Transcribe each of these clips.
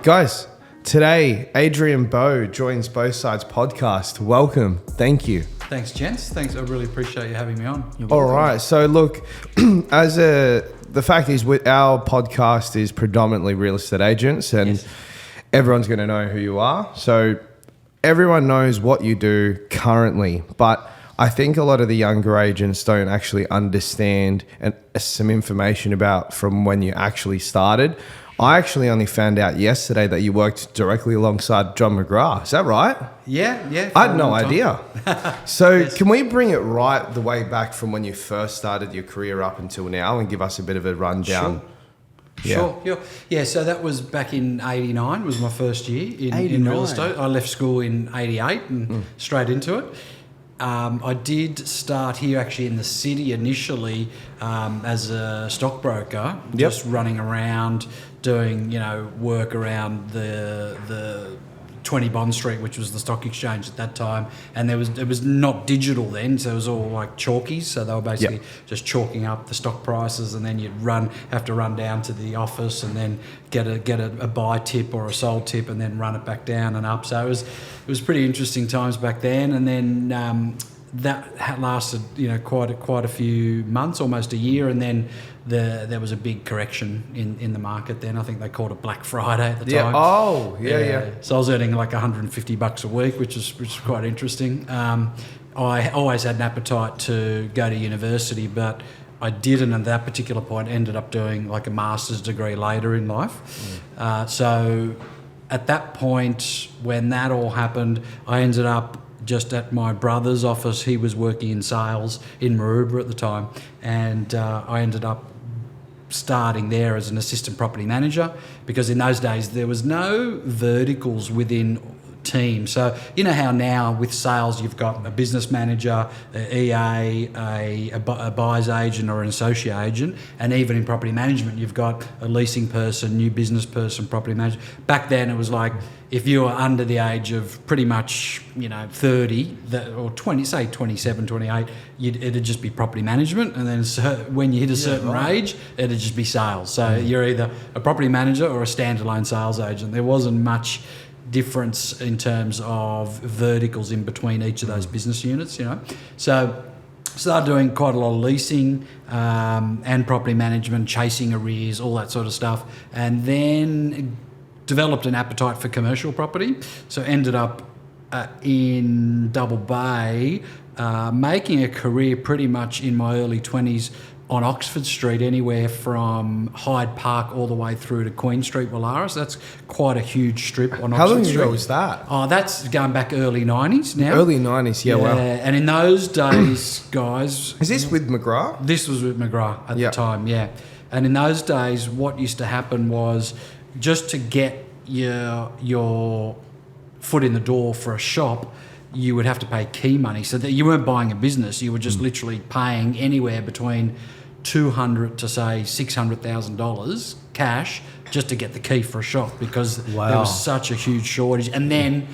Guys, today Adrian Bo joins Both Sides podcast. Welcome. Thank you. Thanks, gents. Thanks. I really appreciate you having me on. All right. So look, the fact is, our podcast is predominantly real estate agents, and Yes. everyone's going to know who you are. So everyone knows what you do currently, but I think a lot of the younger agents don't actually understand some information about from when you actually started. I actually only found out yesterday that you worked directly alongside John McGrath. Is that right? Yeah. I had no idea. So Yes. Can we bring it right the way back from when you first started your career up until now and give us a bit of a rundown? Sure. Yeah, so that was back in 89, was my first year in 89. real estate. I left school in 88 and straight into it. I did start here actually in the city initially as a stockbroker, just running around doing, work around the 20 Bond Street, which was the stock exchange at that time. And it was not digital then, so it was all like chalkies. So they were basically just chalking up the stock prices, and then you'd have to run down to the office and then get a buy tip or a sold tip, and then run it back down and up. So it was pretty interesting times back then. And then that lasted, quite a few months, almost a year, and then there was a big correction in the market then. I think they called it Black Friday at the time. Yeah. So I was earning like $150 a week, which is quite interesting. I always had an appetite to go to university, but I didn't at that particular point. Ended up doing like a master's degree later in life. So at that point, when that all happened, I ended up just at my brother's office. He was working in sales in Maroubra at the time, and I ended up starting there as an assistant property manager, because in those days there was no verticals within teams. So you know how now with sales you've got a business manager, an EA, a buyer's agent or an associate agent, and even in property management you've got a leasing person, new business person, property manager. Back then it was like, if you were under the age of pretty much 30 or 20, say 27, 28, it'd just be property management, and then when you hit a certain age it'd just be sales. So you're either a property manager or a standalone sales agent. There wasn't much difference in terms of verticals in between each of those business units, So started doing quite a lot of leasing and property management, chasing arrears, all that sort of stuff, and then developed an appetite for commercial property. So ended up in Double Bay, making a career pretty much in my early 20s on Oxford Street, anywhere from Hyde Park all the way through to Queen Street, Wallaris. That's quite a huge strip on Oxford Street. How long ago was that? Oh, that's going back early 90s now. Early 90s, yeah, wow. And in those days, guys... Is this with McGrath? This was with McGrath at the time, yeah. And in those days, what used to happen was, just to get your foot in the door for a shop, you would have to pay key money. So that you weren't buying a business, you were just literally paying anywhere between $200,000 to say $600,000 cash just to get the key for a shop, because there was such a huge shortage. And then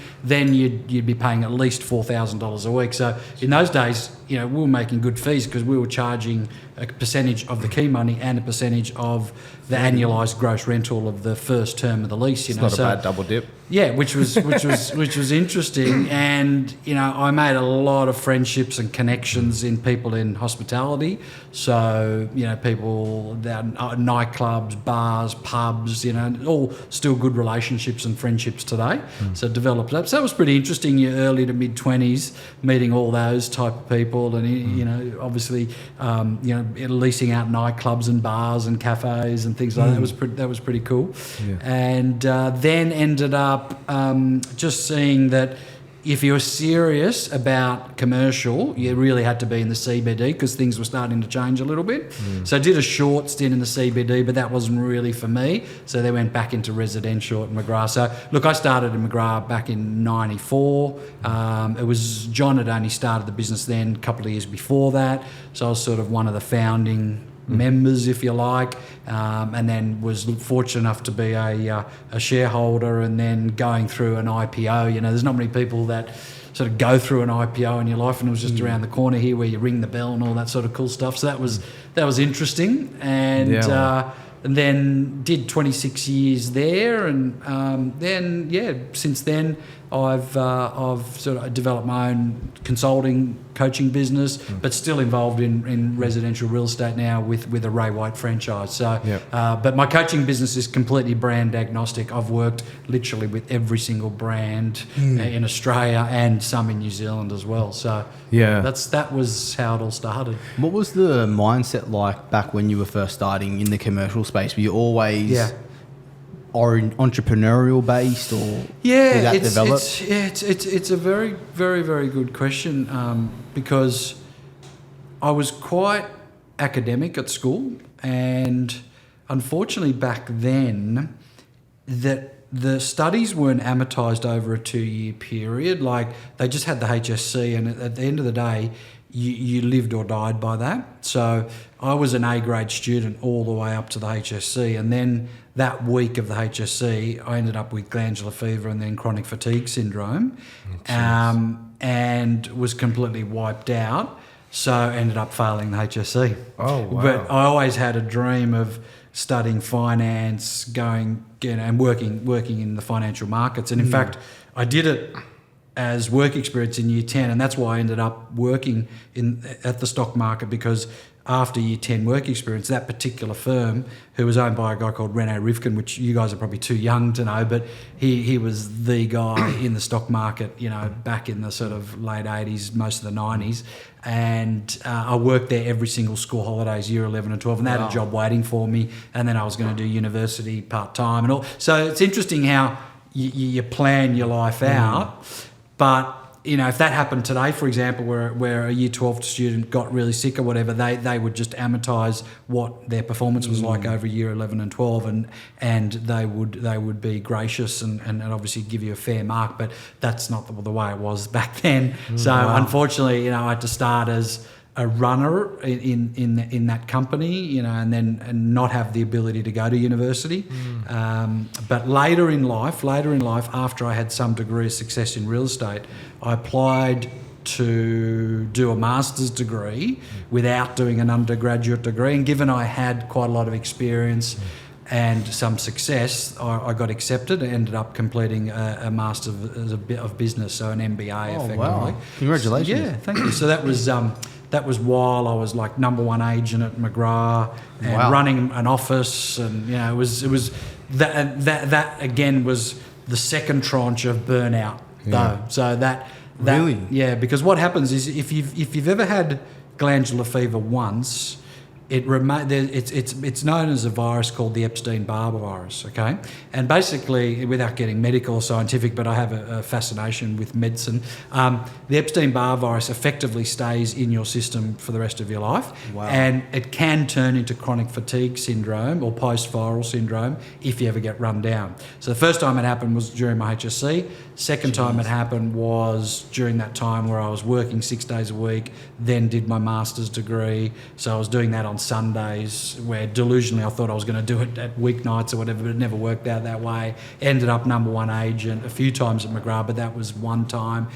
you'd be paying at least $4,000 a week. So in those days, we were making good fees, because we were charging a percentage of the key money and a percentage of the annualised gross rental of the first term of the lease. It's not a bad double dip. Yeah, which was interesting, and I made a lot of friendships and connections in people in hospitality. So people that nightclubs, bars, pubs, all still good relationships and friendships today. So developed that. So that was pretty interesting. Your early to mid 20s, meeting all those type of people, and obviously leasing out nightclubs and bars and cafes and things like that. That was pretty cool. Yeah. And then ended up just seeing that if you were serious about commercial, you really had to be in the CBD, because things were starting to change a little bit. So I did a short stint in the CBD, but that wasn't really for me. So they went back into residential at McGrath. So look, I started in McGrath back in 94. It was John had only started the business then, a couple of years before that. So I was sort of one of the founding members, if you like, and then was fortunate enough to be a shareholder, and then going through an IPO. There's not many people that sort of go through an IPO in your life, and it was just around the corner here where you ring the bell and all that sort of cool stuff. So that was interesting, and and then did 26 years there, and since then I've sort of developed my own consulting coaching business, but still involved in residential real estate now with a Ray White franchise. So, but my coaching business is completely brand agnostic. I've worked literally with every single brand in Australia and some in New Zealand as well. So that was how it all started. What was the mindset like back when you were first starting in the commercial space? Were you always entrepreneurial based, or did that develop? It's a very, very, very good question, because I was quite academic at school, and unfortunately back then that the studies weren't amortised over a 2-year period. Like, they just had the HSC, and at the end of the day, you lived or died by that. So I was an A-grade student all the way up to the HSC, and then that week of the HSC, I ended up with glandular fever and then chronic fatigue syndrome, and was completely wiped out. So ended up failing the HSC. Oh, wow. But I always had a dream of studying finance, going and working in the financial markets. And in fact, I did it as work experience in year 10, and that's why I ended up working at the stock market, because after year 10 work experience, that particular firm, who was owned by a guy called Rene Rivkin, which you guys are probably too young to know, but he was the guy in the stock market, back in the sort of late 80s, most of the 90s. And I worked there every single school holidays, year 11 and 12, and they had a job waiting for me. And then I was going to do university part-time and all. So it's interesting how you plan your life out. But if that happened today, for example, where a year 12 student got really sick or whatever, they would just amortise what their performance was like over year 11 and 12, and they would be gracious and obviously give you a fair mark. But that's not the way it was back then. So unfortunately, I had to start as a runner in that company, and not have the ability to go to university. But later in life, after I had some degree of success in real estate, I applied to do a master's degree without doing an undergraduate degree. And given I had quite a lot of experience and some success, I got accepted and ended up completing a master of business, so an MBA effectively. Wow. Congratulations. Yeah, thank you. So that was while I was like number one agent at McGrath and running an office, and it was that again was the second tranche of burnout though. So that really, because what happens is if you've ever had glandular fever once, it's known as a virus called the Epstein-Barr virus, okay? And basically, without getting medical or scientific, but I have a fascination with medicine, the Epstein-Barr virus effectively stays in your system for the rest of your life. Wow. And it can turn into chronic fatigue syndrome or post-viral syndrome if you ever get run down. So the first time it happened was during my HSC. Second time it happened was during that time where I was working 6 days a week, then did my master's degree. So I was doing that on Sundays, where delusionally I thought I was going to do it at weeknights or whatever, but it never worked out that way. Ended up number one agent a few times at McGrath, but that was one time.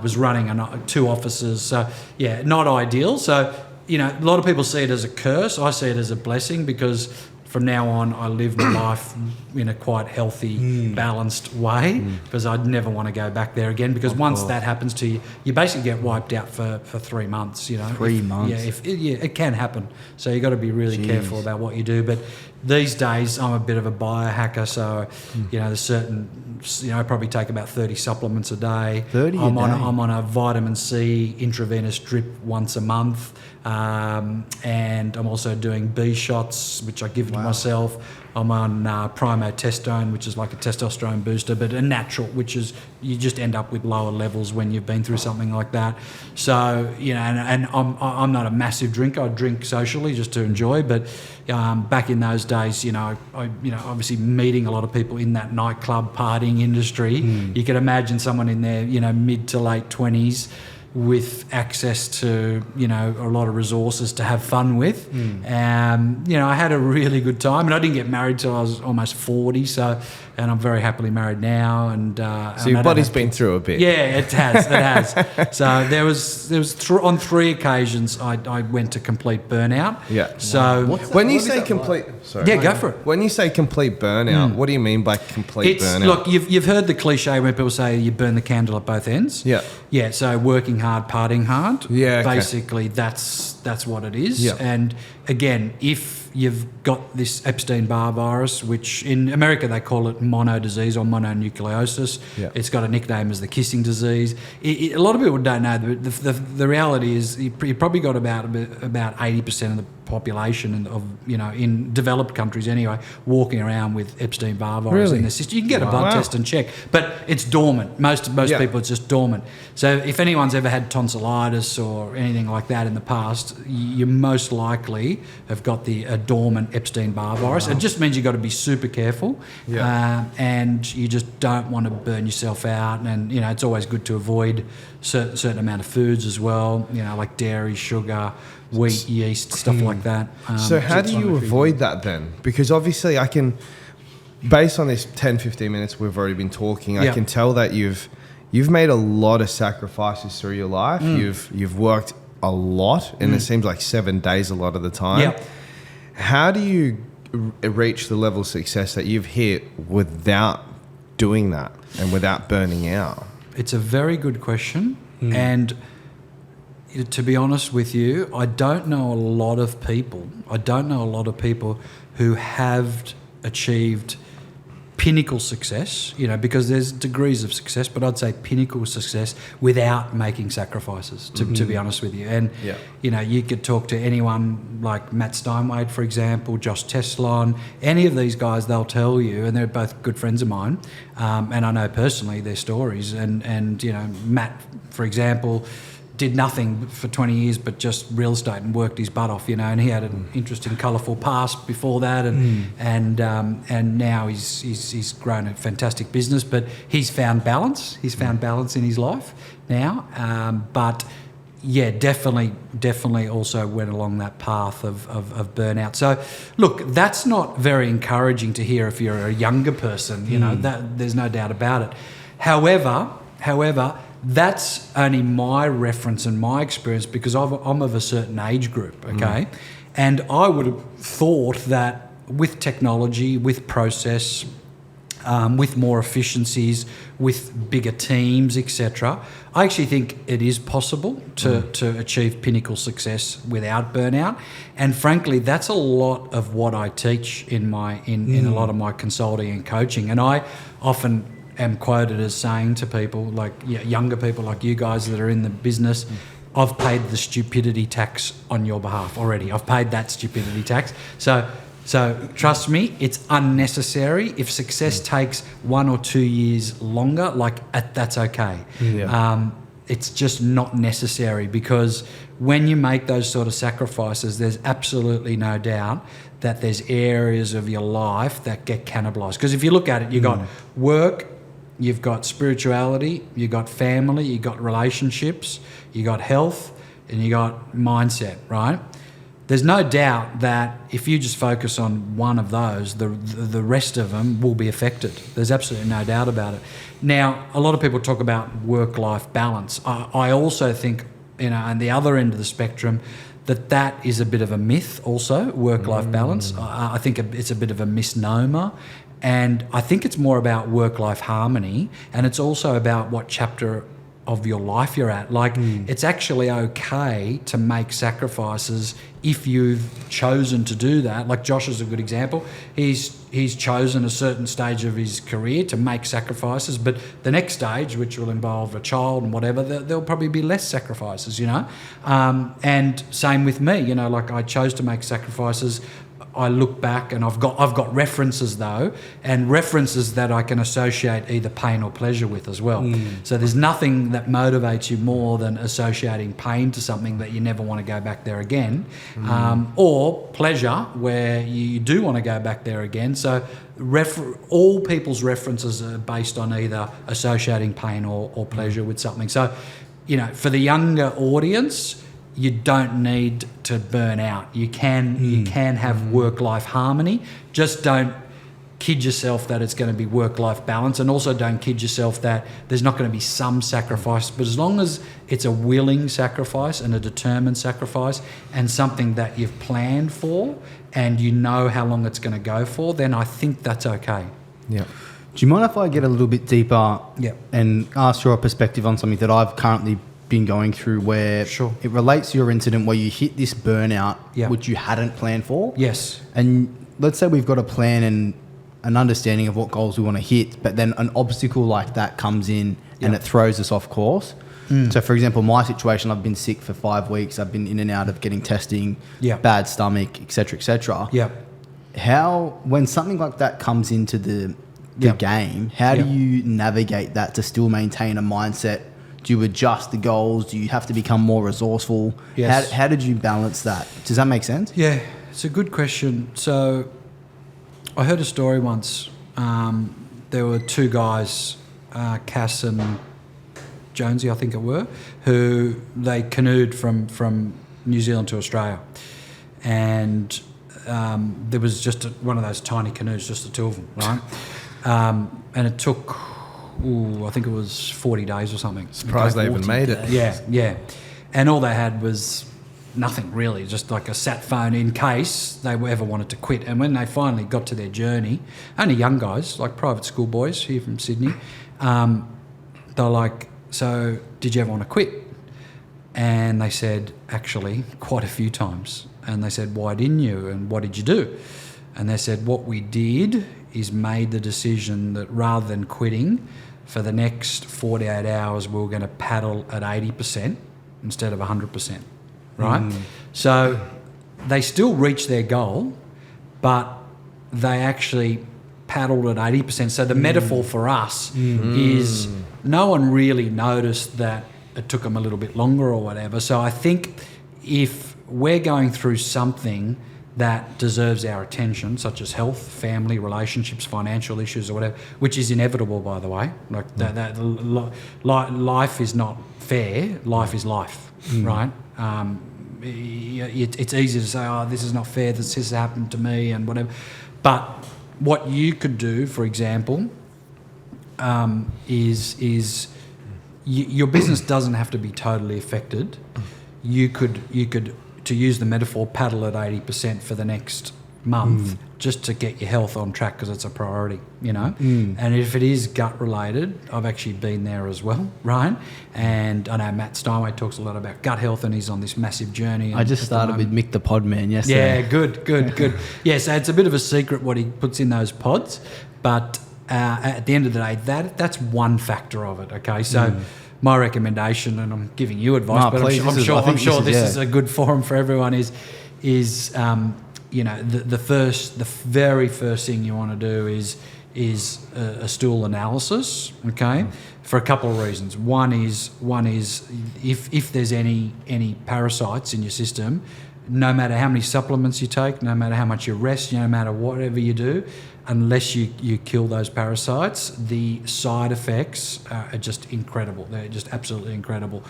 Was running 2 offices. So, yeah, not ideal. So, a lot of people see it as a curse. I see it as a blessing, because from now on, I live my life in a quite healthy, balanced way, because I'd never want to go back there again, because once that happens to you, you basically get wiped out for 3 months, 3 months? Yeah, it can happen. So you've got to be really careful about what you do. But these days, I'm a bit of a biohacker, so, there's certain, I probably take about 30 supplements a day. 30 a day? I'm on a vitamin C intravenous drip once a month. And I'm also doing B shots, which I give to myself. I'm on primotestone, which is like a testosterone booster, but a natural, which is you just end up with lower levels when you've been through something like that. So, and I'm not a massive drinker. I drink socially just to enjoy, but back in those days, I obviously meeting a lot of people in that nightclub partying industry. You can imagine someone in their, mid to late 20s with access to, a lot of resources to have fun with. I had a really good time, and I didn't get married till I was almost 40. So, and I'm very happily married now. And so your body's been through a bit. Yeah, it has. So there was on 3 occasions I went to complete burnout. Yeah. So when you say complete, sorry. Yeah, go for it. When you say complete burnout, what do you mean by complete burnout? Look, you've heard the cliche when people say you burn the candle at both ends. Yeah. Yeah. So working hard, partying hard. Yeah. Okay. Basically, that's what it is. Yeah. And again, if you've got this Epstein-Barr virus, which in America they call it mono disease or mononucleosis, it's got a nickname as the kissing disease. A lot of people don't know, but the reality is you probably got about 80% of the population of in developed countries anyway walking around with Epstein-Barr virus in their system. You can get a blood test and check, but it's dormant. Most people, it's just dormant. So if anyone's ever had tonsillitis or anything like that in the past, you most likely have got the dormant Epstein-Barr virus. It just means you've got to be super careful, and you just don't want to burn yourself out. And it's always good to avoid certain amount of foods as well. Like dairy, sugar, wheat, yeast, stuff like that. So how do you avoid that then? Because obviously I can, based on this 10-15 minutes we've already been talking, I can tell that you've made a lot of sacrifices through your life. You've worked a lot, and it seems like 7 days a lot of the time. How do you reach the level of success that you've hit without doing that and without burning out? It's a very good question, and to be honest with you, I don't know a lot of people who have achieved pinnacle success, because there's degrees of success, but I'd say pinnacle success without making sacrifices, to be honest with you. And, you could talk to anyone like Matt Steinway, for example, Josh Teslon, any of these guys, they'll tell you, and they're both good friends of mine, and I know personally their stories. And Matt, for example, did nothing for 20 years but just real estate and worked his butt off, and he had an interesting, colourful past before that, and now he's grown a fantastic business. But he's found balance. He's found balance in his life now. But yeah, definitely also went along that path of burnout. So look, that's not very encouraging to hear if you're a younger person. That there's no doubt about it. However, that's only my reference and my experience because I'm of a certain age group, okay? And I would have thought that with technology, with process, with more efficiencies, with bigger teams, etc., I actually think it is possible to achieve pinnacle success without burnout. And frankly, that's a lot of what I teach in a lot of my consulting and coaching. And I often am quoted as saying to people like younger people like you guys that are in the business, I've paid the stupidity tax on your behalf already. I've paid that stupidity tax. So trust me, it's unnecessary. If success takes 1 or 2 years longer, that's okay. It's just not necessary, because when you make those sort of sacrifices, there's absolutely no doubt that there's areas of your life that get cannibalized. Because if you look at it, you've got work, you've got spirituality, you've got family, you've got relationships, you've got health, and you've got mindset, right? There's no doubt that if you just focus on one of those, the rest of them will be affected. There's absolutely no doubt about it. Now, a lot of people talk about work-life balance. I also think, on the other end of the spectrum, that is a bit of a myth also, work-life balance. I think it's a bit of a misnomer. And I think it's more about work-life harmony, and it's also about what chapter of your life you're at. It's actually okay to make sacrifices if you've chosen to do that. Like Josh is a good example. He's chosen a certain stage of his career to make sacrifices, but the next stage, which will involve a child and whatever, there'll probably be less sacrifices, And same with me, I chose to make sacrifices. I look back and I've got references though, and references that I can associate either pain or pleasure with as well. So there's nothing that motivates you more than associating pain to something that you never want to go back there again, or pleasure where you do want to go back there again. So all people's references are based on either associating pain or pleasure with something. So, for the younger audience, you don't need to burn out. You can have work-life harmony. Just don't kid yourself that it's going to be work-life balance, and also don't kid yourself that there's not going to be some sacrifice. But as long as it's a willing sacrifice and a determined sacrifice and something that you've planned for and you know how long it's going to go for, then I think that's okay. Yeah. Do you mind if I get a little bit deeper and ask your perspective on something that I've currently been going through, where it relates to your incident where you hit this burnout, which you hadn't planned for? Yes. And let's say we've got a plan and an understanding of what goals we want to hit, but then an obstacle like that comes in and it throws us off course. So for example, my situation, I've been sick for 5 weeks. I've been in and out of getting testing, bad stomach, etc., etc. How, when something like that comes into the game, how do you navigate that to still maintain a mindset? Do you adjust the goals? Do you have to become more resourceful? Yes. How did you balance that? Does that make sense? Yeah, it's a good question. So I heard a story once. There were two guys, Cass and Jonesy, I think it were, who they canoed from New Zealand to Australia. And there was just one of those tiny canoes, just the two of them, right? And it took, I think it was 40 days or something. Surprised they even made it. Yeah. And all they had was nothing really, just like a sat phone in case they ever wanted to quit. And when they finally got to their journey, only young guys, like private school boys here from Sydney, they were like, so did you ever want to quit? And they said, actually, quite a few times. And they said, why didn't you? And what did you do? And they said, what we did is made the decision that rather than quitting, for the next 48 hours, we were going to paddle at 80% instead of 100%, right? So they still reached their goal, but they actually paddled at 80%. So the metaphor for us is no one really noticed that it took them a little bit longer or whatever. So I think if we're going through something that deserves our attention, such as health, family, relationships, financial issues or whatever, which is inevitable, by the way. Like life is not fair. Life is life, right? It's easy to say, oh, this is not fair, this has happened to me and whatever. But what you could do, for example, is your business doesn't have to be totally affected. You could, to use the metaphor, paddle at 80% for the next month just to get your health on track because it's a priority, you know. And if it is gut related, I've actually been there as well, right? And I know Matt Steinway talks a lot about gut health and he's on this massive journey. I just started with Mick the Podman yesterday. Yeah, good. Yeah, so it's a bit of a secret what he puts in those pods, but at the end of the day, that's one factor of it, okay? So my recommendation, and I'm giving you advice, but I'm sure this is a good forum for everyone, is you know, the very first thing you want to do is a stool analysis, okay, for a couple of reasons. One is if there's any parasites in your system, no matter how many supplements you take, no matter how much you rest, no matter whatever you do, unless you kill those parasites, the side effects are just incredible. They're just absolutely incredible.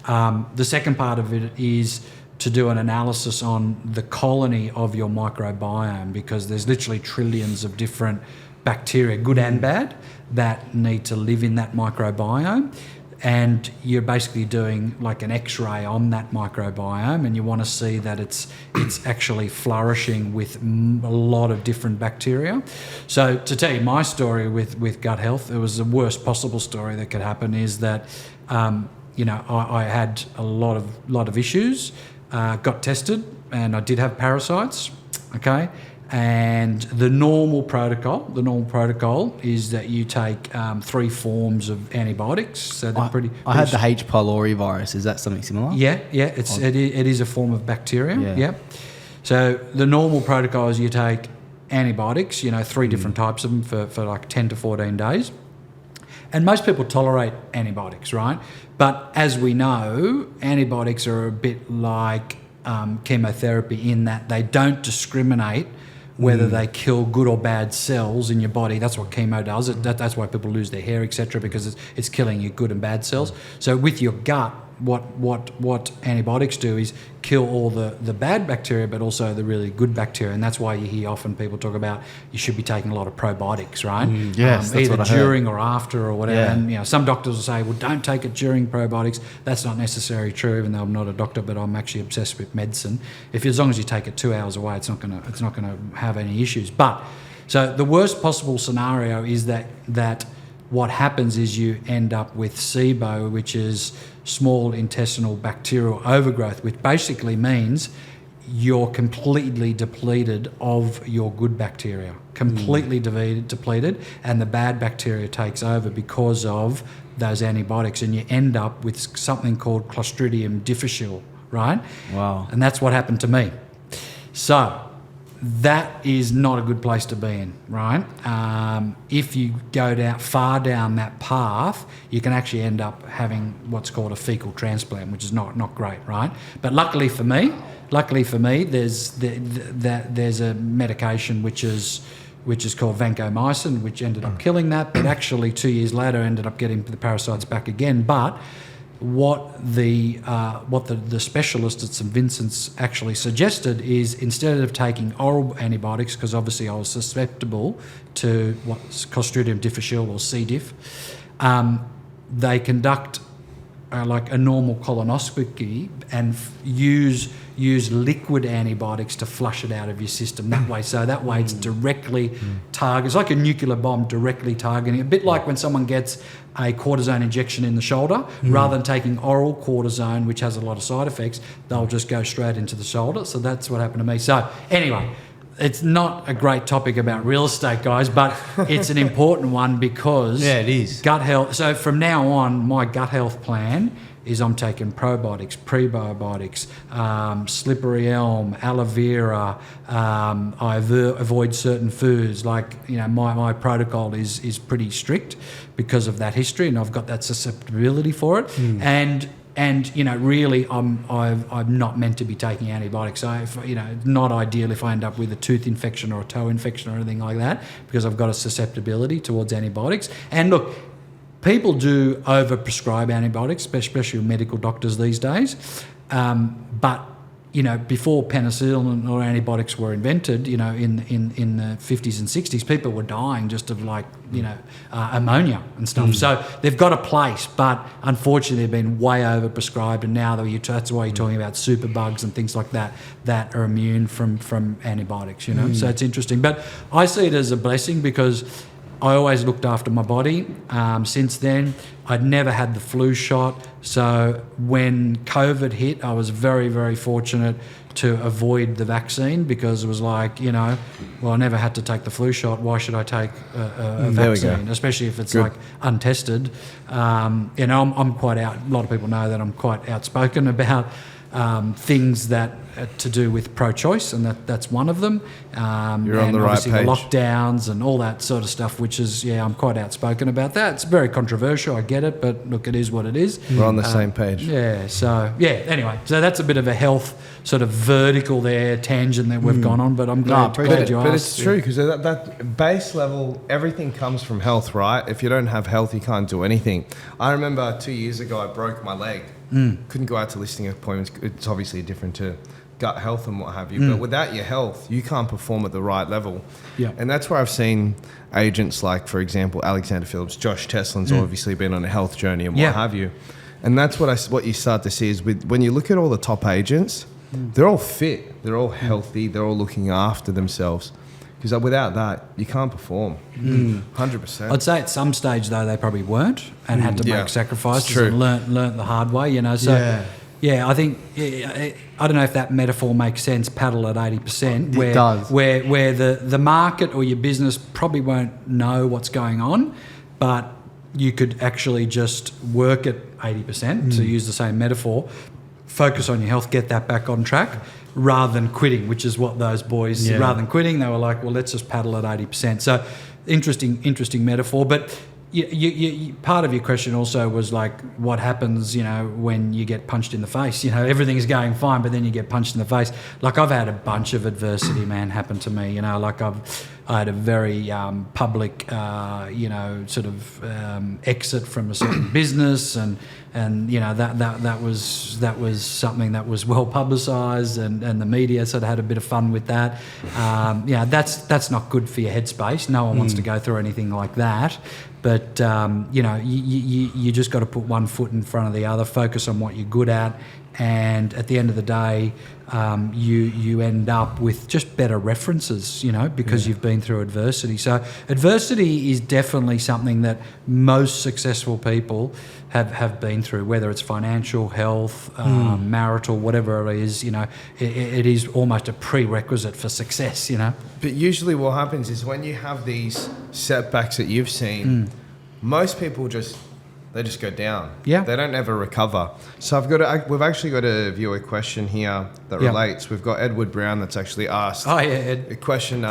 The second part of it is to do an analysis on the colony of your microbiome, because there's literally trillions of different bacteria, good and bad, that need to live in that microbiome. And you're basically doing like an X-ray on that microbiome, and you want to see that it's actually flourishing with a lot of different bacteria. So to tell you my story with gut health, it was the worst possible story that could happen. Is that you know, I had a lot of issues, got tested, and I did have parasites. Okay. And the normal protocol is that you take 3 forms of antibiotics. So they're pretty. I had the H. pylori virus. Is that something similar? Yeah. It is a form of bacteria. Yeah. So the normal protocol is you take antibiotics. You know, 3 different types of them for like 10 to 14 days. And most people tolerate antibiotics, right? But as we know, antibiotics are a bit like chemotherapy in that they don't discriminate whether they kill good or bad cells in your body. That's what chemo does. That's why people lose their hair, etc., because it's killing your good and bad cells. So with your gut, what antibiotics do is kill all the bad bacteria, but also the really good bacteria, and that's why you hear often people talk about you should be taking a lot of probiotics, right? Yes, that's either what I heard. during or after or whatever. Yeah. And some doctors will say, well, don't take it during probiotics. That's not necessarily true, even though I'm not a doctor, but I'm actually obsessed with medicine. As long as you take it 2 hours away, it's not gonna have any issues. But so the worst possible scenario is that what happens is you end up with SIBO, which is small intestinal bacterial overgrowth, which basically means you're completely depleted of your good bacteria, completely depleted, and the bad bacteria takes over because of those antibiotics, and you end up with something called Clostridium difficile, right? Wow. And that's what happened to me. So that is not a good place to be in, right? If you go far down that path, you can actually end up having what's called a fecal transplant, which is not great, right? But luckily for me, there's a medication which is called vancomycin, which ended up killing that, but actually 2 years later ended up getting the parasites back again. But what the specialist at St Vincent's actually suggested is, instead of taking oral antibiotics, because obviously I was susceptible to what's Clostridium difficile or C. diff, they conduct like a normal colonoscopy and use liquid antibiotics to flush it out of your system that way. So that way it's directly target. It's like a nuclear bomb directly targeting. A bit like when someone gets a cortisone injection in the shoulder, rather than taking oral cortisone, which has a lot of side effects, they'll just go straight into the shoulder. So that's what happened to me. So anyway, it's not a great topic about real estate, guys, but it's an important one because it is gut health. So from now on, my gut health plan is I'm taking probiotics, prebiotics, slippery elm, aloe vera. I avoid certain foods. Like, my protocol is pretty strict because of that history, and I've got that susceptibility for it. And really, I'm not meant to be taking antibiotics. So, not ideal if I end up with a tooth infection or a toe infection or anything like that, because I've got a susceptibility towards antibiotics. And look, people do overprescribe antibiotics, especially medical doctors these days. But before penicillin or antibiotics were invented, in the 50s and 60s, people were dying just of ammonia and stuff. So they've got a place, but unfortunately they've been way overprescribed, and now that's why you're talking about superbugs and things like that are immune from antibiotics. So it's interesting, but I see it as a blessing because I always looked after my body. Since then, I'd never had the flu shot. So when COVID hit, I was very, very fortunate to avoid the vaccine, because it was like, I never had to take the flu shot. Why should I take a vaccine, especially if it's like untested? I'm quite out. A lot of people know that I'm quite outspoken about things that to do with pro-choice, and that's one of them. You're on the right page. The lockdowns and all that sort of stuff, which is, I'm quite outspoken about that. It's very controversial, I get it, but look, it is what it is. We're on the same page. Anyway, so that's a bit of a health sort of vertical there, tangent that we've gone on, but I'm glad you asked. But it's true, because that base level, everything comes from health, right? If you don't have health, you can't do anything. I remember 2 years ago, I broke my leg. Couldn't go out to listing appointments. It's obviously different to gut health and what have you, but without your health, you can't perform at the right level. Yeah. And that's where I've seen agents like, for example, Alexander Phillips, Josh Teslin's obviously been on a health journey and what have you. And that's what you start to see is when you look at all the top agents, they're all fit, they're all healthy, they're all looking after themselves. Because without that, you can't perform. 100%. I'd say at some stage, though, they probably weren't and had to make sacrifices and learnt the hard way, So, I think, I don't know if that metaphor makes sense, paddle at 80%. It does. Where the market or your business probably won't know what's going on, but you could actually just work at 80%, to use the same metaphor, focus on your health, get that back on track, rather than quitting, which is what those boys, rather than quitting, they were like, well, let's just paddle at 80%. So interesting metaphor. But part of your question also was like, what happens, when you get punched in the face? Everything's going fine, but then you get punched in the face. Like, I've had a bunch of adversity, man, happen to me. Like I had a very public, exit from a certain business, and that was something that was well publicised, and the media sort of had a bit of fun with that. That's not good for your headspace. No one wants to go through anything like that. But you just got to put one foot in front of the other, focus on what you're good at, and at the end of the day, you end up with just better references, because you've been through adversity. So adversity is definitely something that most successful people have been through, whether it's financial, health, marital, whatever it is. It is almost a prerequisite for success. But usually what happens is when you have these setbacks that you've seen, most people just go down. Yeah. They don't ever recover. So we've actually got a viewer question here that relates. We've got Edward Brown that's actually asked a question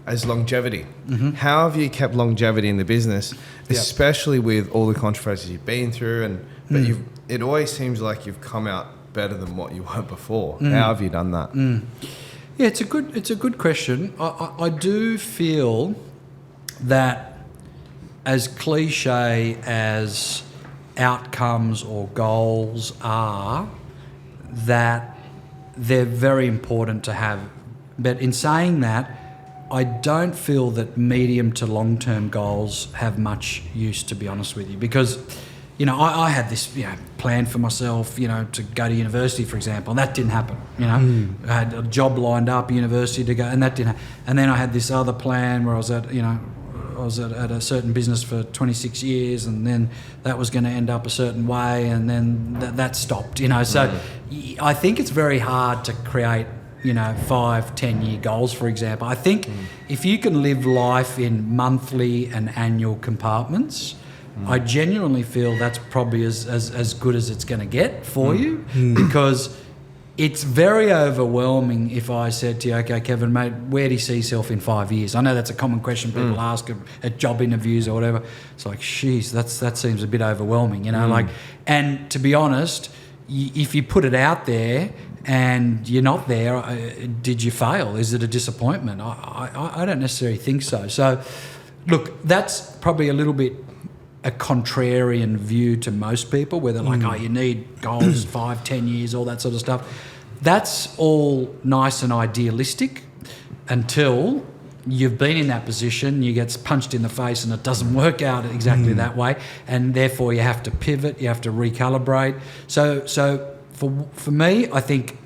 as longevity. How have you kept longevity in the business, especially with all the controversies you've been through, but it always seems like you've come out better than what you were before. How have you done that? Yeah, it's a good question. I do feel that, as cliche as outcomes or goals are, that they're very important to have. But in saying that, I don't feel that medium to long-term goals have much use, to be honest with you, because I had this plan for myself, to go to university, for example, and that didn't happen. I had a job lined up, university to go, and that didn't happen. And then I had this other plan where I was at a certain business for 26 years, and then that was going to end up a certain way, and then that stopped. So I think it's very hard to create 5-10 year goals, for example. I think if you can live life in monthly and annual compartments, I genuinely feel that's probably as good as it's going to get for you, because it's very overwhelming if I said to you, okay, Kevin, mate, where do you see yourself in 5 years? I know that's a common question people ask at job interviews or whatever. It's like, geez, that seems a bit overwhelming, and to be honest, if you put it out there and you're not there, did you fail? Is it a disappointment? I don't necessarily think so. So, look, that's probably a little bit a contrarian view to most people, where they're like, oh, you need goals, 5-10 years, all that sort of stuff. That's all nice and idealistic until you've been in that position, you get punched in the face and it doesn't work out exactly that way, and therefore you have to pivot, you have to recalibrate. So for me, I think,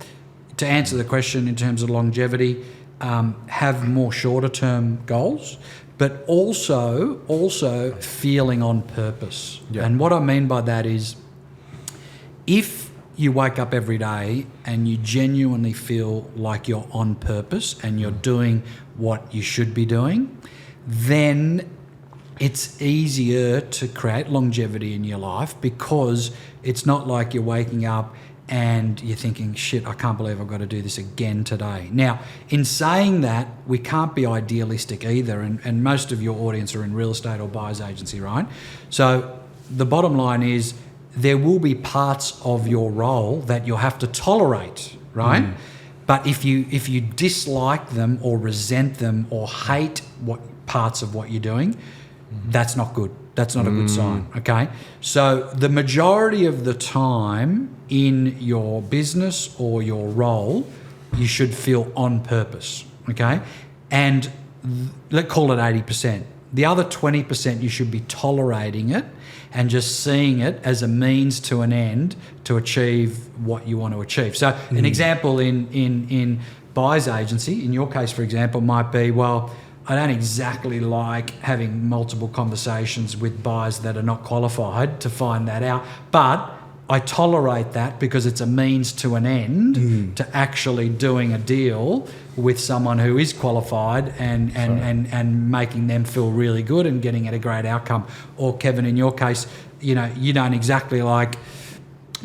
to answer the question in terms of longevity, have more shorter term goals, but also feeling on purpose. Yeah. And what I mean by that is, if you wake up every day and you genuinely feel like you're on purpose and you're doing what you should be doing, then it's easier to create longevity in your life, because it's not like you're waking up and you're thinking, shit, I can't believe I've got to do this again today. Now, in saying that, we can't be idealistic either, and most of your audience are in real estate or buyer's agency, right? So the bottom line is, there will be parts of your role that you'll have to tolerate, right? But if you dislike them or resent them or hate what parts of what you're doing, that's not good. That's not a good sign, okay? So the majority of the time in your business or your role, you should feel on purpose, okay? And let's call it 80%. The other 20%, you should be tolerating it and just seeing it as a means to an end to achieve what you want to achieve. So an example in buyer's agency, in your case, for example, might be, well, I don't exactly like having multiple conversations with buyers that are not qualified to find that out, but I tolerate that because it's a means to an end to actually doing a deal with someone who is qualified and making them feel really good and getting at a great outcome. Or Kevin, in your case, you don't exactly like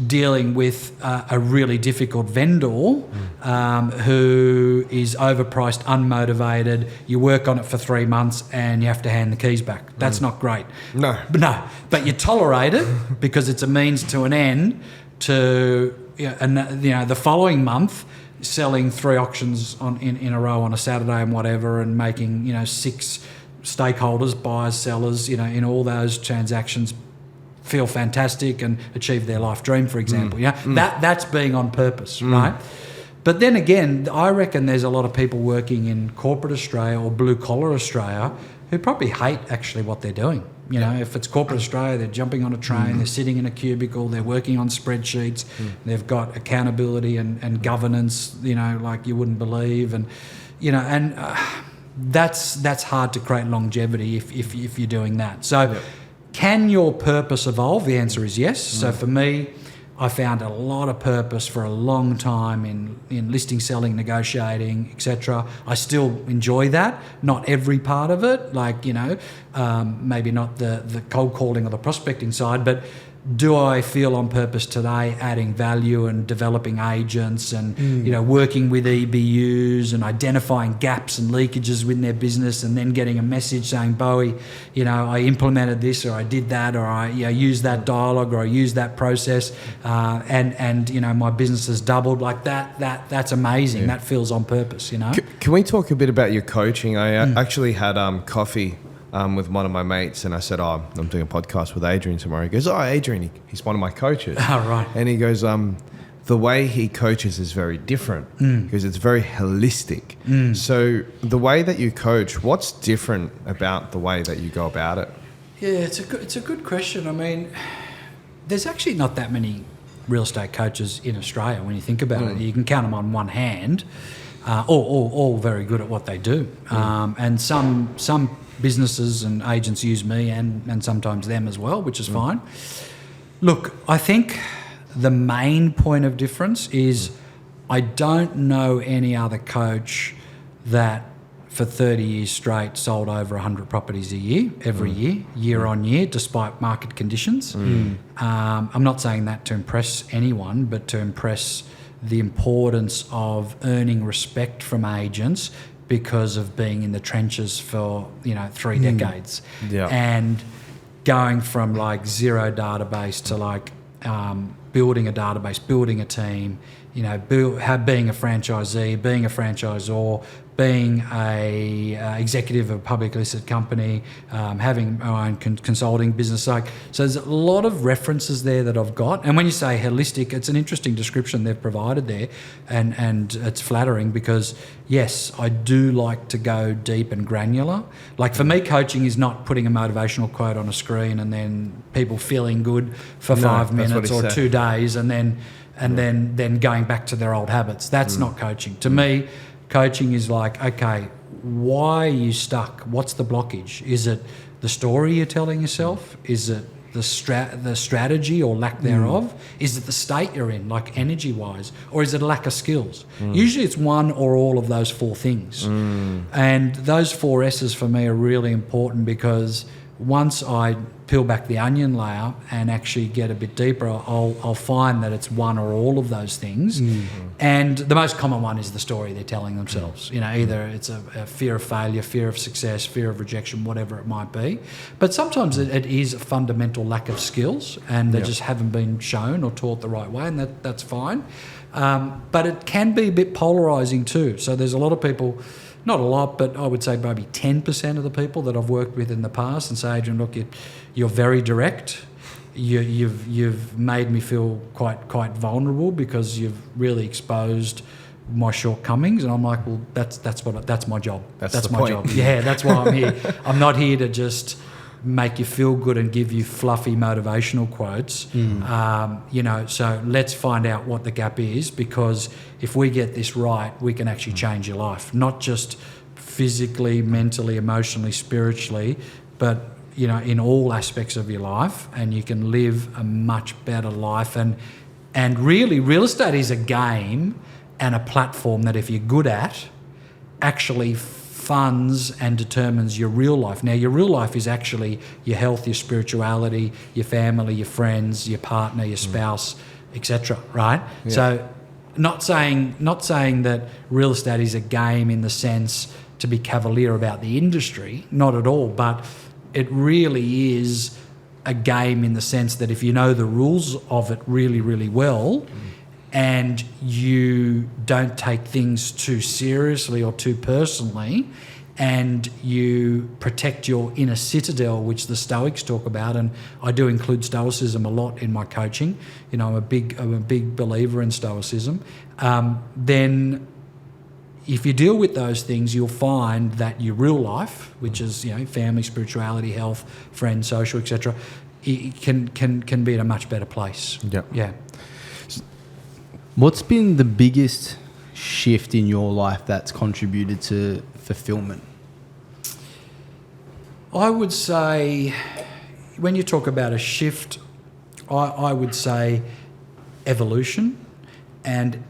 dealing with a really difficult vendor who is overpriced, unmotivated. You work on it for 3 months and you have to hand the keys back. That's not great. No. But you tolerate it because it's a means to an end to, the following month selling 3 auctions in a row on a Saturday and whatever, and making 6 stakeholders, buyers, sellers, in all those transactions feel fantastic and achieve their life dream, for example. That's being on purpose, right? But then again, I reckon there's a lot of people working in corporate Australia or blue collar Australia who probably hate actually what they're doing. If it's corporate Australia, they're jumping on a train, they're sitting in a cubicle, they're working on spreadsheets, they've got accountability and governance, like you wouldn't believe, and that's hard to create longevity if you're doing that. So, can your purpose evolve? The answer is yes. So for me, I found a lot of purpose for a long time in listing, selling, negotiating, etc. I still enjoy that. Not every part of it, maybe not the cold calling or the prospecting side, but do I feel on purpose today adding value and developing agents and working with EBUs and identifying gaps and leakages within their business, and then getting a message saying, Bowie, I implemented this, or I did that, or I used that dialogue, or I used that process, and my business has doubled. Like that's amazing. Yeah. That feels on purpose. Can we talk a bit about your coaching? I actually had coffee with one of my mates, and I said, I'm doing a podcast with Adrian tomorrow. He goes, Adrian, he's one of my coaches. Oh, right. And he goes, the way he coaches is very different because it's very holistic. So the way that you coach, what's different about the way that you go about it? Yeah, it's a good question. I mean, there's actually not that many real estate coaches in Australia when you think about it. You can count them on one hand, all very good at what they do. And some businesses and agents use me and sometimes them as well, which is fine. Look, I think the main point of difference is I don't know any other coach that for 30 years straight sold over 100 properties a year, every year on year, despite market conditions. I'm not saying that to impress anyone, but to impress the importance of earning respect from agents because of being in the trenches for 3 decades, and going from zero database to building a database, building a team, being a franchisee, being a franchisor, being a executive of a publicly listed company, having my own consulting business. So there's a lot of references there that I've got. And when you say holistic, it's an interesting description they've provided there, and it's flattering because, yes, I do like to go deep and granular. Like for me, coaching is not putting a motivational quote on a screen and then people feeling good for 5 minutes or 2 days and then going back to their old habits. That's not coaching. To me, coaching is okay, why are you stuck? What's the blockage? Is it the story you're telling yourself? Is it the strategy or lack thereof? Is it the state you're in, energy-wise? Or is it a lack of skills? Usually it's one or all of those 4 things. And those 4 S's for me are really important because once I peel back the onion layer and actually get a bit deeper, I'll find that it's one or all of those things. And the most common one is the story they're telling themselves. Either it's a fear of failure, fear of success, fear of rejection, whatever it might be. But sometimes it is a fundamental lack of skills and they just haven't been shown or taught the right way, and that's fine. But it can be a bit polarising too. So there's a lot of people, not a lot, but I would say maybe 10% of the people that I've worked with in the past and say, Adrian, look, you're very direct. You've made me feel quite vulnerable because you've really exposed my shortcomings. And I'm like, well, that's my job. That's my job. Yeah, that's why I'm here. I'm not here to just make you feel good and give you fluffy motivational quotes. So let's find out what the gap is, because if we get this right, we can actually change your life, not just physically, mentally, emotionally, spiritually, but in all aspects of your life, and you can live a much better life. And really, real estate is a game and a platform that if you're good at, actually funds and determines your real life. Now, your real life is actually your health, your spirituality, your family, your friends, your partner, your spouse, etc. Right? Yeah. So not saying that real estate is a game in the sense to be cavalier about the industry, not at all, but it really is a game in the sense that if you know the rules of it really, really well, and you don't take things too seriously or too personally, and you protect your inner citadel, which the Stoics talk about, and I do include Stoicism a lot in my coaching. You know, I'm a big believer in Stoicism. Then, if you deal with those things, you'll find that your real life, which is, you know, family, spirituality, health, friends, social, etc., it can be in a much better place. Yeah. What's been the biggest shift in your life that's contributed to fulfillment? I would say, when you talk about a shift, I would say evolution. And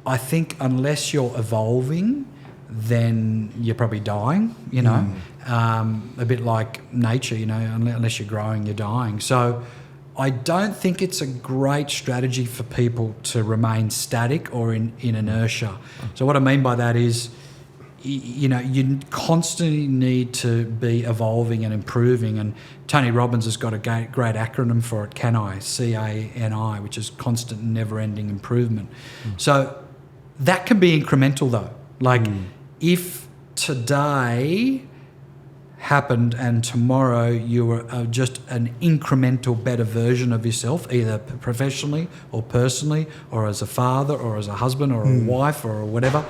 I think unless you're evolving, then you're probably dying, you know. A bit like nature, you know, unless you're growing, you're dying. So I don't think it's a great strategy for people to remain static or in inertia. So what I mean by that is, you know, you constantly need to be evolving and improving. And Tony Robbins has got a great acronym for it, CANI, which is constant and never-ending improvement. So that can be incremental though. Like if today happened and tomorrow you were just an incremental better version of yourself, either professionally or personally, or as a father or as a husband or a wife or whatever,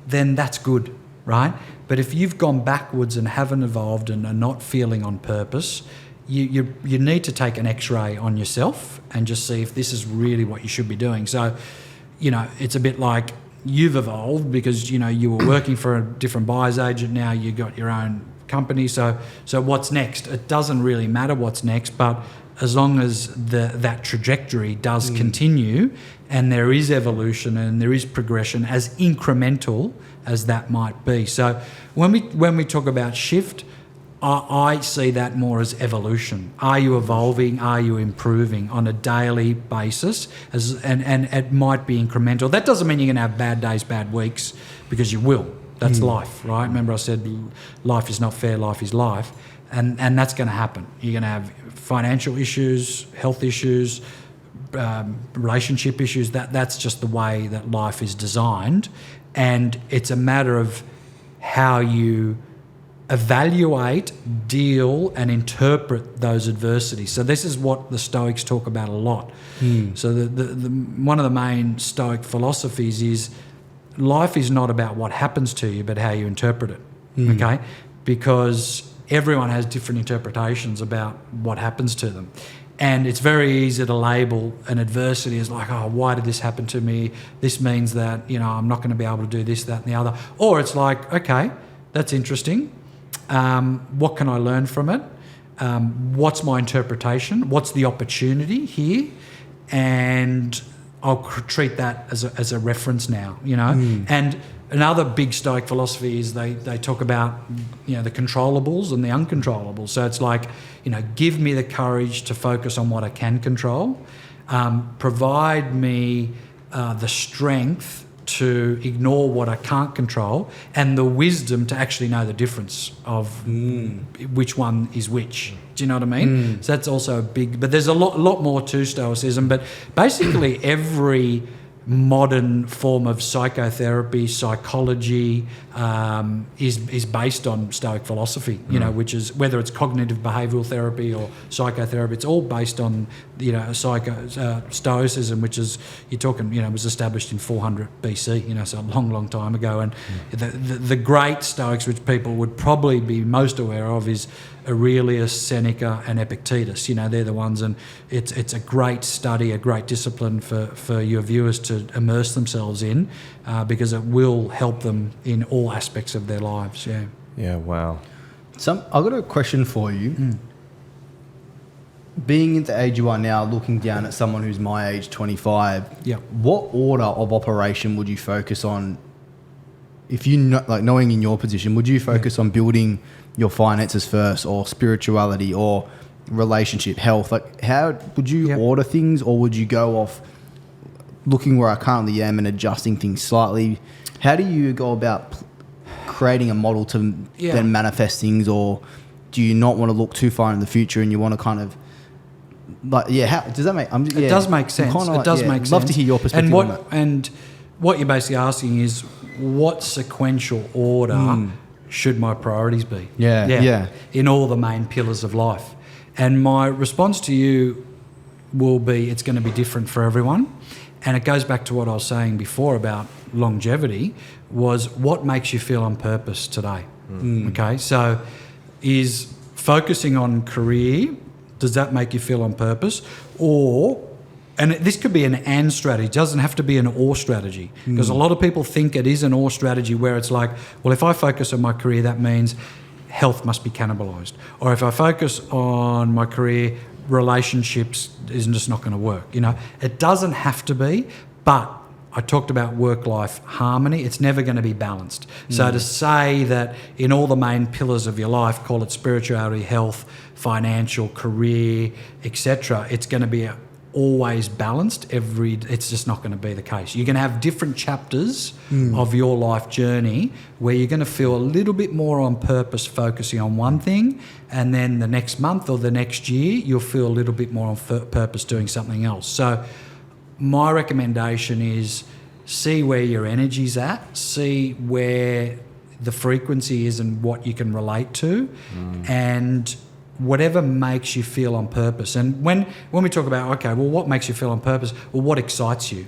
then that's good, right? But if you've gone backwards and haven't evolved and are not feeling on purpose, you need to take an X-ray on yourself and just see if this is really what you should be doing. So, you know, it's a bit like you've evolved because, you know, you were working for a different buyer's agent, now you got your own company. So what's next? It doesn't really matter what's next, but as long as that trajectory does continue and there is evolution and there is progression, as incremental as that might be. So when we talk about shift, I see that more as evolution. Are you evolving? Are you improving on a daily basis? And it might be incremental. That doesn't mean you're going to have bad days, bad weeks, because you will. That's life, right? Remember I said life is not fair, life is life. And that's going to happen. You're going to have financial issues, health issues, relationship issues. That's just the way that life is designed. And it's a matter of how you evaluate, deal, and interpret those adversities. So this is what the Stoics talk about a lot. So the one of the main Stoic philosophies is life is not about what happens to you, but how you interpret it, okay? Because everyone has different interpretations about what happens to them. And it's very easy to label an adversity as like, oh, why did this happen to me? This means that, you know, I'm not going to be able to do this, that, and the other. Or it's like, okay, that's interesting. What can I learn from it? What's my interpretation? What's the opportunity here? And I'll treat that as a reference now, you know. And another big Stoic philosophy is they talk about, you know, the controllables and the uncontrollables. So it's like, you know, give me the courage to focus on what I can control, provide me the strength to ignore what I can't control, and the wisdom to actually know the difference of which one is which. Do you know what I mean? So that's also a big, but there's a lot more to Stoicism, but basically every modern form of psychotherapy, psychology is based on Stoic philosophy, you know, which is, whether it's cognitive behavioural therapy or psychotherapy, it's all based on, you know, Stoicism, which is, you're talking, you know, was established in 400 BC, you know, so a long time ago. And the great Stoics, which people would probably be most aware of, is Aurelius, Seneca, and Epictetus. You know, they're the ones, and it's a great study, a great discipline for your viewers to immerse themselves in, because it will help them in all aspects of their lives. Yeah. Wow. I've got a question for you. Being at the age you are now, looking down at someone who's my age, 25, what order of operation would you focus on? If you know, like, knowing in your position, would you focus on building your finances first, or spirituality, or relationship, health? Like, how would you order things, or would you go off looking where I currently am and adjusting things slightly, how do you go about creating a model to then manifest things, or do you not want to look too far in the future and you want to kind of how does that make? It does make sense. It does make sense. Love to hear your perspective on that. And what you're basically asking is, what sequential order should my priorities be? Yeah. In all the main pillars of life. And my response to you will be, it's going to be different for everyone. And it goes back to what I was saying before about longevity, was what makes you feel on purpose today? Okay, so is focusing on career, does that make you feel on purpose? And this could be an and strategy. It doesn't have to be an or strategy, because a lot of people think it is an or strategy, where it's like, well, if I focus on my career, that means health must be cannibalised. Or if I focus on my career, relationships is just not going to work. It doesn't have to be, but I talked about work-life harmony. It's never going to be balanced. So to say that in all the main pillars of your life, call it spirituality, health, financial, career, etc., it's going to be always balanced. It's just not going to be the case. You're going to have different chapters of your life journey where you're going to feel a little bit more on purpose focusing on one thing, and then the next month or the next year you'll feel a little bit more on purpose doing something else. So my recommendation is, see where your energy's at, see where the frequency is and what you can relate to, and whatever makes you feel on purpose. And when we talk about, okay, well, what makes you feel on purpose? Well, what excites you?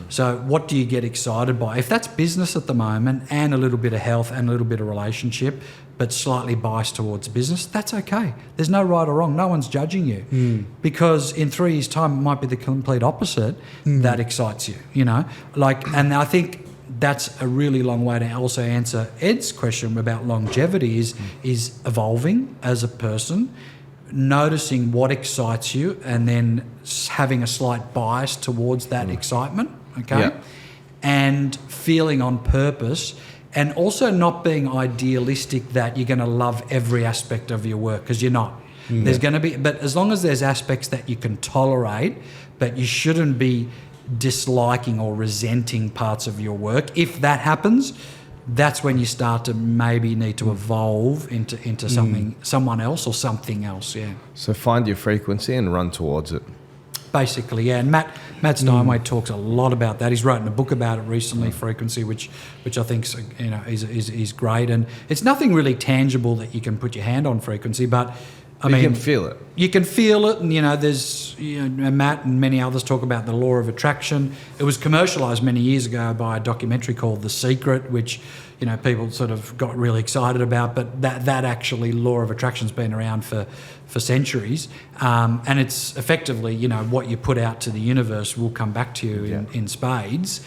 So what do you get excited by? If that's business at the moment and a little bit of health and a little bit of relationship, but slightly biased towards business, that's okay. There's no right or wrong. No one's judging you. Because in 3 years' time, it might be the complete opposite that excites you, And I think that's a really long way to also answer Ed's question about longevity is evolving as a person, noticing what excites you and then having a slight bias towards that excitement, okay? Yeah. And feeling on purpose, and also not being idealistic that you're going to love every aspect of your work, because you're not. There's going to be, but as long as there's aspects that you can tolerate, but you shouldn't be disliking or resenting parts of your work. If that happens, that's when you start to maybe need to evolve into someone else or something else. Yeah. So find your frequency and run towards it. Basically, yeah. And Matt Steinway talks a lot about that. He's written a book about it recently, Frequency, which I think is great. And it's nothing really tangible that you can put your hand on, frequency, but I mean, you can feel it. You can feel it, and there's Matt and many others talk about the law of attraction. It was commercialised many years ago by a documentary called The Secret, which people sort of got really excited about. But that actually law of attraction's been around for centuries, and it's effectively what you put out to the universe will come back to you in spades.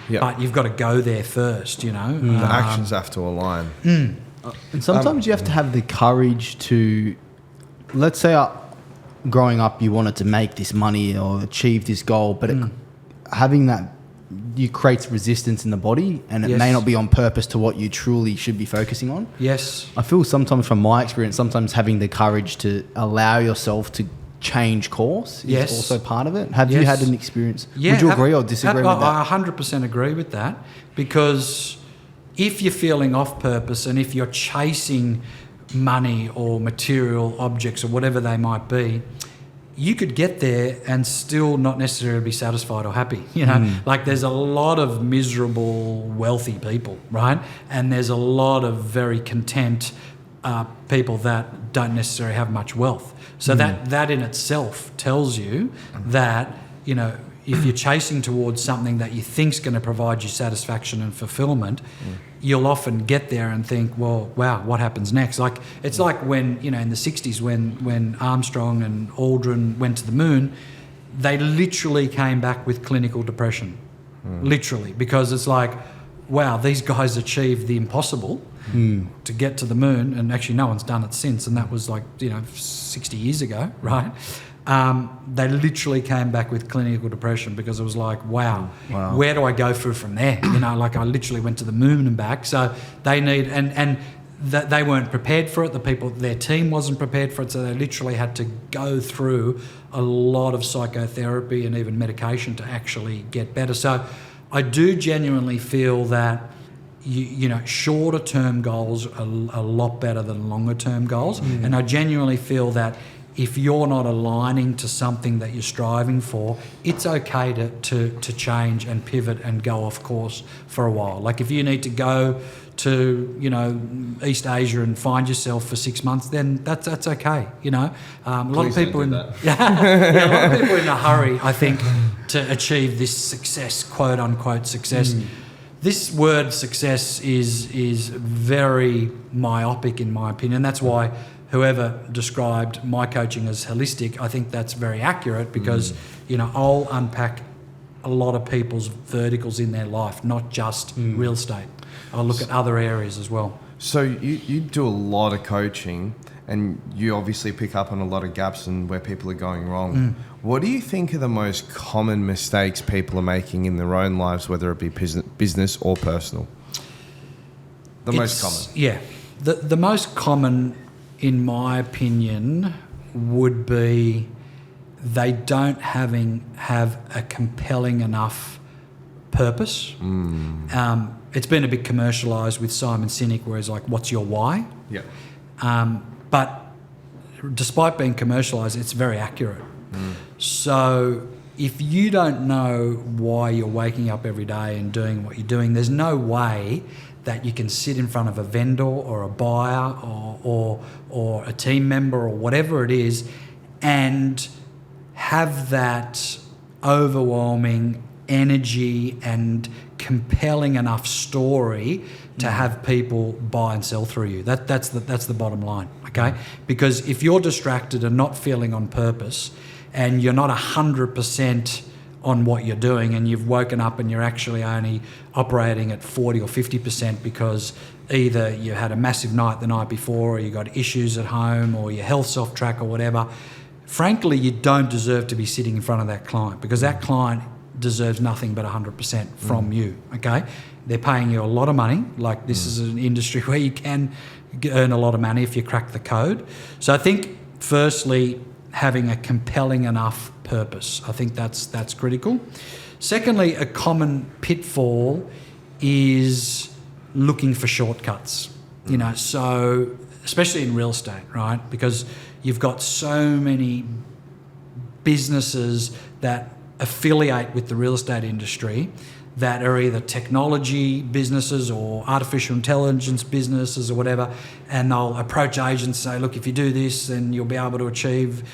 But you've got to go there first. The actions have to align. And sometimes you have to have the courage to. Let's say growing up you wanted to make this money or achieve this goal, but having that creates resistance in the body, and it may not be on purpose to what you truly should be focusing on. Yes. I feel sometimes from my experience, sometimes having the courage to allow yourself to change course is also part of it. Have you had an experience? Yeah, would you agree or disagree with that? I 100% agree with that, because if you're feeling off purpose and if you're chasing money or material objects or whatever they might be, you could get there and still not necessarily be satisfied or happy. Like there's a lot of miserable wealthy people, right? And there's a lot of very content people that don't necessarily have much wealth. So that in itself tells you that if you're chasing towards something that you think's going to provide you satisfaction and fulfillment, you'll often get there and think, well, wow, what happens next? Like it's like when in the 60s when Armstrong and Aldrin went to the moon, they literally came back with clinical depression, literally, because it's like, wow, these guys achieved the impossible to get to the moon, and actually no one's done it since, and that was 60 years ago, right? They literally came back with clinical depression because it was like, wow, where do I go through from there? I literally went to the moon and back. So they need, and that they weren't prepared for it. Their team wasn't prepared for it, so they literally had to go through a lot of psychotherapy and even medication to actually get better. So I do genuinely feel that shorter term goals are a lot better than longer term goals, and I genuinely feel that if you're not aligning to something that you're striving for, it's okay to change and pivot and go off course for a while. Like if you need to go to East Asia and find yourself for 6 months, then that's okay. A lot of people a lot of people in a hurry, I think, to achieve this success, quote unquote success. This word success is very myopic in my opinion. That's why whoever described my coaching as holistic, I think that's very accurate because I'll unpack a lot of people's verticals in their life, not just real estate. I'll look at other areas as well. So you do a lot of coaching and you obviously pick up on a lot of gaps and where people are going wrong. What do you think are the most common mistakes people are making in their own lives, whether it be business or personal? Most common. Yeah. The most common, in my opinion, would be they don't have a compelling enough purpose. It's been a bit commercialised with Simon Sinek, where he's like, what's your why? Yeah. But despite being commercialised, it's very accurate. So if you don't know why you're waking up every day and doing what you're doing, there's no way that you can sit in front of a vendor or a buyer or a team member or whatever it is and have that overwhelming energy and compelling enough story to have people buy and sell through you. That's the bottom line, okay? Because if you're distracted and not feeling on purpose and you're not 100% on what you're doing and you've woken up and you're actually only operating at 40 or 50% because either you had a massive night the night before or you got issues at home or your health's off track or whatever, frankly, you don't deserve to be sitting in front of that client because that client deserves nothing but 100% from you, okay? They're paying you a lot of money. Like this is an industry where you can earn a lot of money if you crack the code. So I think firstly, having a compelling enough purpose. I think that's critical. Secondly, a common pitfall is looking for shortcuts. So especially in real estate, right? Because you've got so many businesses that affiliate with the real estate industry that are either technology businesses or artificial intelligence businesses or whatever, and they'll approach agents and say, look, if you do this, then you'll be able to achieve,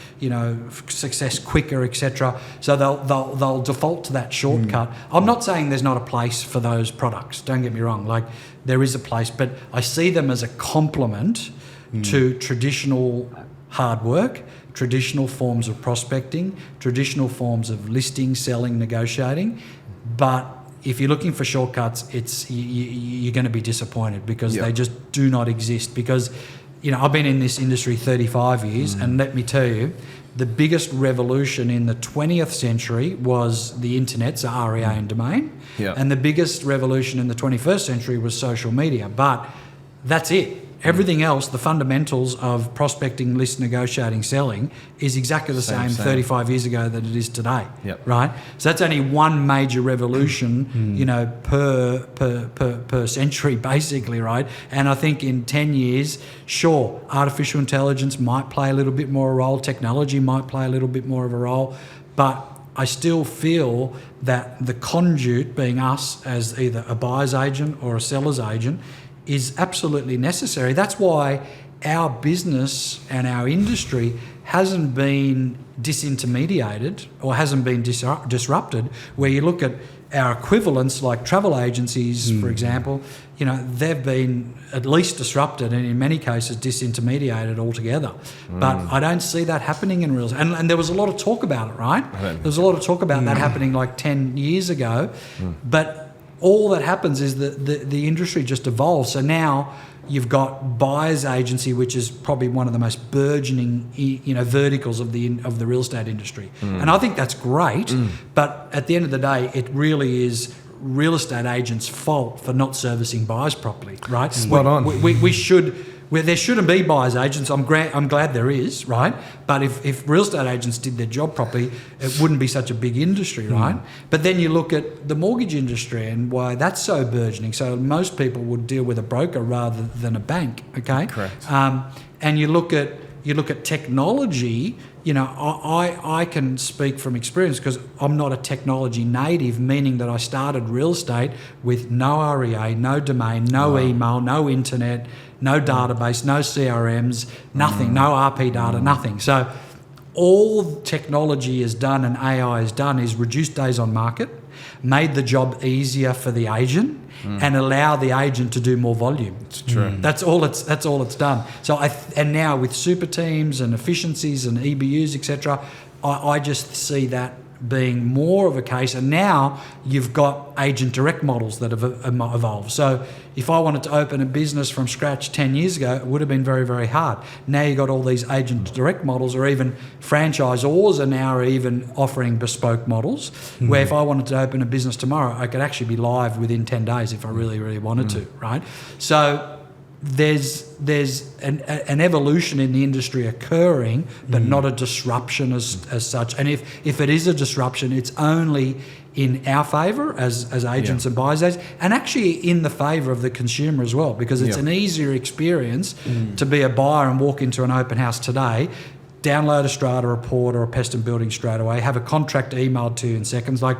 success quicker, etc. So they'll default to that shortcut. I'm not saying there's not a place for those products. Don't get me wrong. Like there is a place, but I see them as a complement to traditional hard work, traditional forms of prospecting, traditional forms of listing, selling, negotiating, but if you're looking for shortcuts, you're going to be disappointed because they just do not exist. Because, I've been in this industry 35 years, and let me tell you, the biggest revolution in the 20th century was the internet, so REA and domain, and the biggest revolution in the 21st century was social media. But that's it. Everything else, the fundamentals of prospecting, list, negotiating, selling, is exactly the same 35 years ago that it is today, right? So that's only one major revolution, per century, basically, right? And I think in 10 years, sure, artificial intelligence might play a little bit more a role, technology might play a little bit more of a role, but I still feel that the conduit, being us as either a buyer's agent or a seller's agent, is absolutely necessary. That's why our business and our industry hasn't been disintermediated or hasn't been disrupted, where you look at our equivalents like travel agencies, for example, they've been at least disrupted and in many cases disintermediated altogether. But I don't see that happening in real estate. And there was a lot of talk about it, right? There was a lot of talk about that happening like 10 years ago. But all that happens is that the industry just evolves. So now you've got buyer's agency, which is probably one of the most burgeoning, verticals of the real estate industry. And I think that's great. But at the end of the day, it really is real estate agents' fault for not servicing buyers properly, right? Spot on. We should. There shouldn't be buyers agents. I'm glad there is, right? But if real estate agents did their job properly, it wouldn't be such a big industry, right? But then you look at the mortgage industry and why that's so burgeoning. So most people would deal with a broker rather than a bank, okay? Correct. And you look at technology. You know, I can speak from experience because I'm not a technology native, meaning that I started real estate with no REA, no domain, no email, no internet, no database, no CRMs, nothing, no RP data, nothing. So all technology has done and AI has done is reduce days on market, made the job easier for the agent, and allow the agent to do more volume. It's true. That's all it's done. So and now with super teams and efficiencies and EBUs, etc., I just see that being more of a case. And now you've got agent direct models that have evolved. So if I wanted to open a business from scratch 10 years ago, it would have been very, very hard. Now you've got all these agent direct models, or even franchisors are now even offering bespoke models, where if I wanted to open a business tomorrow, I could actually be live within 10 days if I really, really wanted to, right? So there's an evolution in the industry occurring, but not a disruption as such. And if it is a disruption, it's only in our favour as agents and buyers, and actually in the favour of the consumer as well, because it's an easier experience to be a buyer and walk into an open house today, download a strata report or a pest and building straight away, have a contract emailed to you in seconds. Like,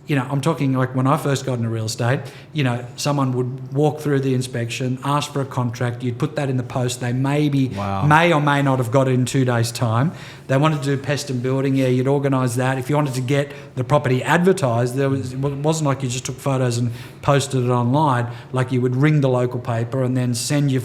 you know, I'm talking like when I first got into real estate, you know, someone would walk through the inspection, ask for a contract, you'd put that in the post, they may or may not have got it in 2 days' time. They wanted to do pest and building, you'd organise that. If you wanted to get the property advertised, it wasn't like you just took photos and posted it online. Like you would ring the local paper and then send your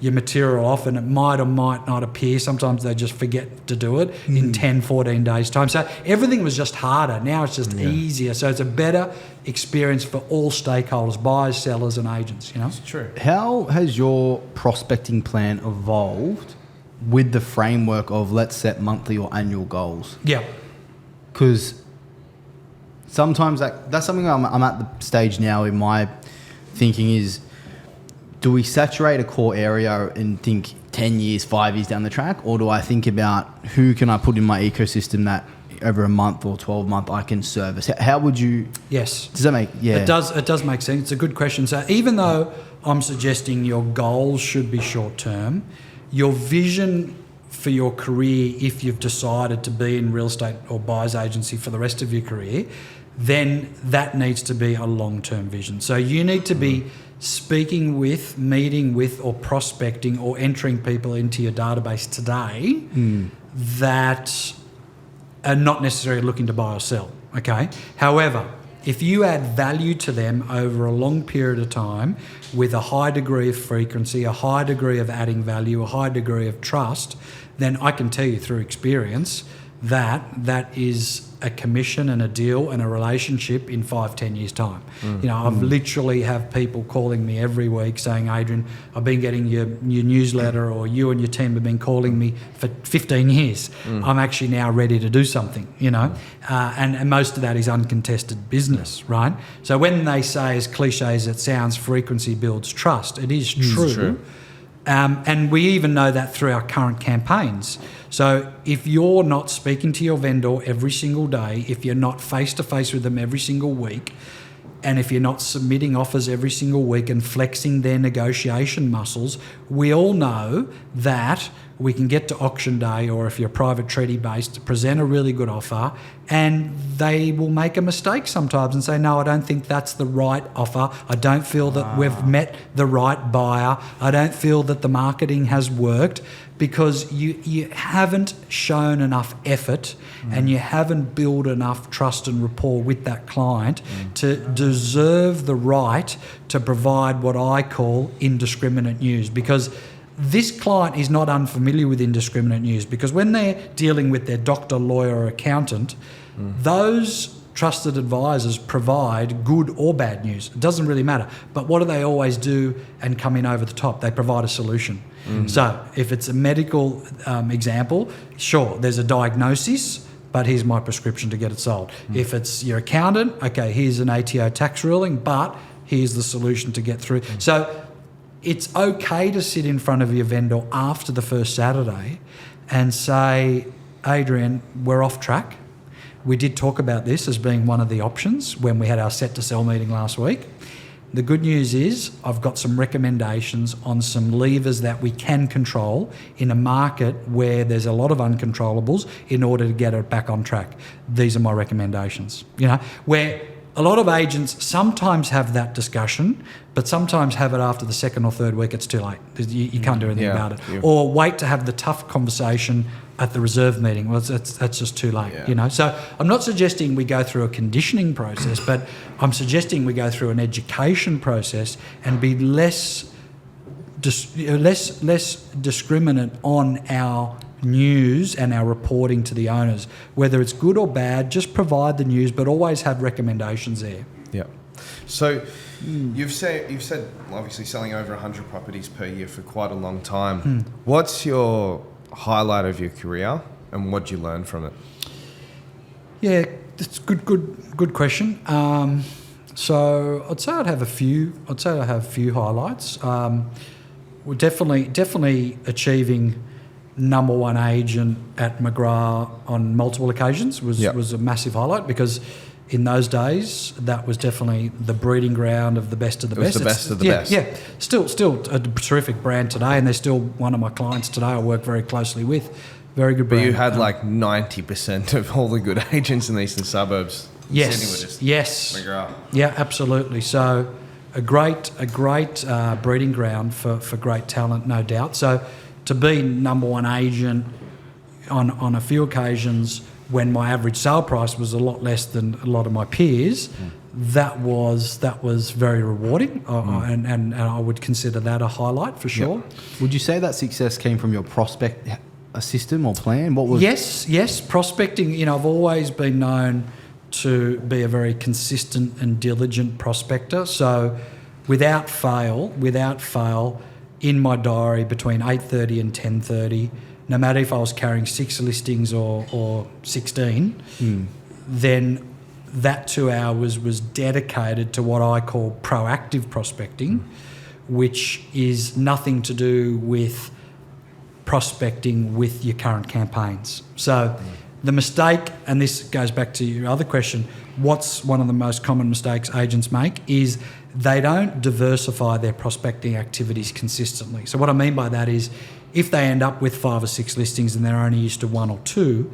material off, and it might or might not appear. Sometimes they just forget to do it in 10, 14 days' time. So everything was just harder. Now it's just easier. So it's a better experience for all stakeholders, buyers, sellers and agents, you know? It's true. How has your prospecting plan evolved with the framework of let's set monthly or annual goals? Yeah. Because sometimes that's something I'm at the stage now in my thinking is, do we saturate a core area and think 10 years, 5 years down the track? Or do I think about who can I put in my ecosystem that over a month or 12 month I can service? How would you... Yes. Does that make... Yeah. It does make sense. It's a good question. So even though I'm suggesting your goals should be short term, your vision for your career, if you've decided to be in real estate or buyer's agency for the rest of your career, then that needs to be a long-term vision. So you need to be speaking with, meeting with, or prospecting or entering people into your database today that are not necessarily looking to buy or sell, okay? However, if you add value to them over a long period of time with a high degree of frequency, a high degree of adding value, a high degree of trust, then I can tell you through experience that is a commission and a deal and a relationship in 5-10 years time. You know, I've literally have people calling me every week saying, Adrian, I've been getting your newsletter, or you and your team have been calling me for 15 years. I'm actually now ready to do something, you know, and most of that is uncontested business, right? So when they say, as cliche as it sounds, frequency builds trust, it is true. It's true. And we even know that through our current campaigns. So if you're not speaking to your vendor every single day, if you're not face-to-face with them every single week, and if you're not submitting offers every single week and flexing their negotiation muscles, we all know that we can get to auction day, or if you're private treaty based, present a really good offer, and they will make a mistake sometimes and say, no, I don't think that's the right offer. I don't feel that we've met the right buyer. I don't feel that the marketing has worked, because you haven't shown enough effort and you haven't built enough trust and rapport with that client to deserve the right to provide what I call indiscriminate news. Because this client is not unfamiliar with indiscriminate news, because when they're dealing with their doctor, lawyer or accountant, those trusted advisors provide good or bad news. It doesn't really matter. But what do they always do and come in over the top? They provide a solution. So if it's a medical example, sure, there's a diagnosis, but here's my prescription to get it sold. If it's your accountant, okay, here's an ATO tax ruling, but here's the solution to get through. So it's okay to sit in front of your vendor after the first Saturday and say, Adrian, we're off track. We did talk about this as being one of the options when we had our set to sell meeting last week. The good news is I've got some recommendations on some levers that we can control in a market where there's a lot of uncontrollables in order to get it back on track. These are my recommendations. You know, where a lot of agents sometimes have that discussion, but sometimes have it after the second or third week. It's too late. You can't do anything about it. Yeah. Or wait to have the tough conversation at the reserve meeting. Well, that's just too late, you know. So I'm not suggesting we go through a conditioning process, but I'm suggesting we go through an education process and be less discriminant on our news and our reporting to the owners. Whether it's good or bad, just provide the news, but always have recommendations there. Yeah. So you've said obviously selling over 100 properties per year for quite a long time. What's your highlight of your career and what did you learn from it? Yeah, that's a good question. So I'd say I have a few highlights. We're definitely achieving number one agent at McGrath on multiple occasions was a massive highlight, because in those days that was definitely the breeding ground of the best of the best. It was the best of the best. Yeah, still a terrific brand today, and they're still one of my clients today I work very closely with. Very good brand. But you had like 90% of all the good agents in the eastern suburbs. Yes. McGrath. Yeah, absolutely. So a great breeding ground for great talent, no doubt. So to be number one agent on a few occasions when my average sale price was a lot less than a lot of my peers, that was very rewarding, and I would consider that a highlight for sure. Yep. Would you say that success came from your prospect a system or plan? What was? Yes. Prospecting. You know, I've always been known to be a very consistent and diligent prospector. So, without fail, in my diary between 8:30 and 10:30, no matter if I was carrying 6 listings or 16, then that 2 hours was dedicated to what I call proactive prospecting, which is nothing to do with prospecting with your current campaigns. So the mistake, and this goes back to your other question, what's one of the most common mistakes agents make is they don't diversify their prospecting activities consistently. So what I mean by that is if they end up with 5 or 6 listings and they're only used to 1 or 2,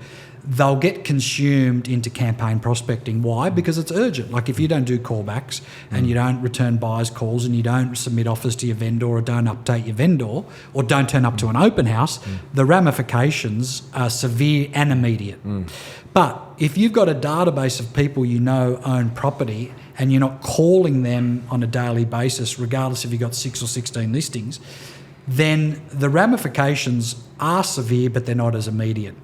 they'll get consumed into campaign prospecting. Why? Because it's urgent. Like if you don't do callbacks and you don't return buyers' calls and you don't submit offers to your vendor or don't update your vendor or don't turn up to an open house, the ramifications are severe and immediate. But if you've got a database of people you know own property and you're not calling them on a daily basis, regardless if you've got 6 or 16 listings, then the ramifications are severe, but they're not as immediate.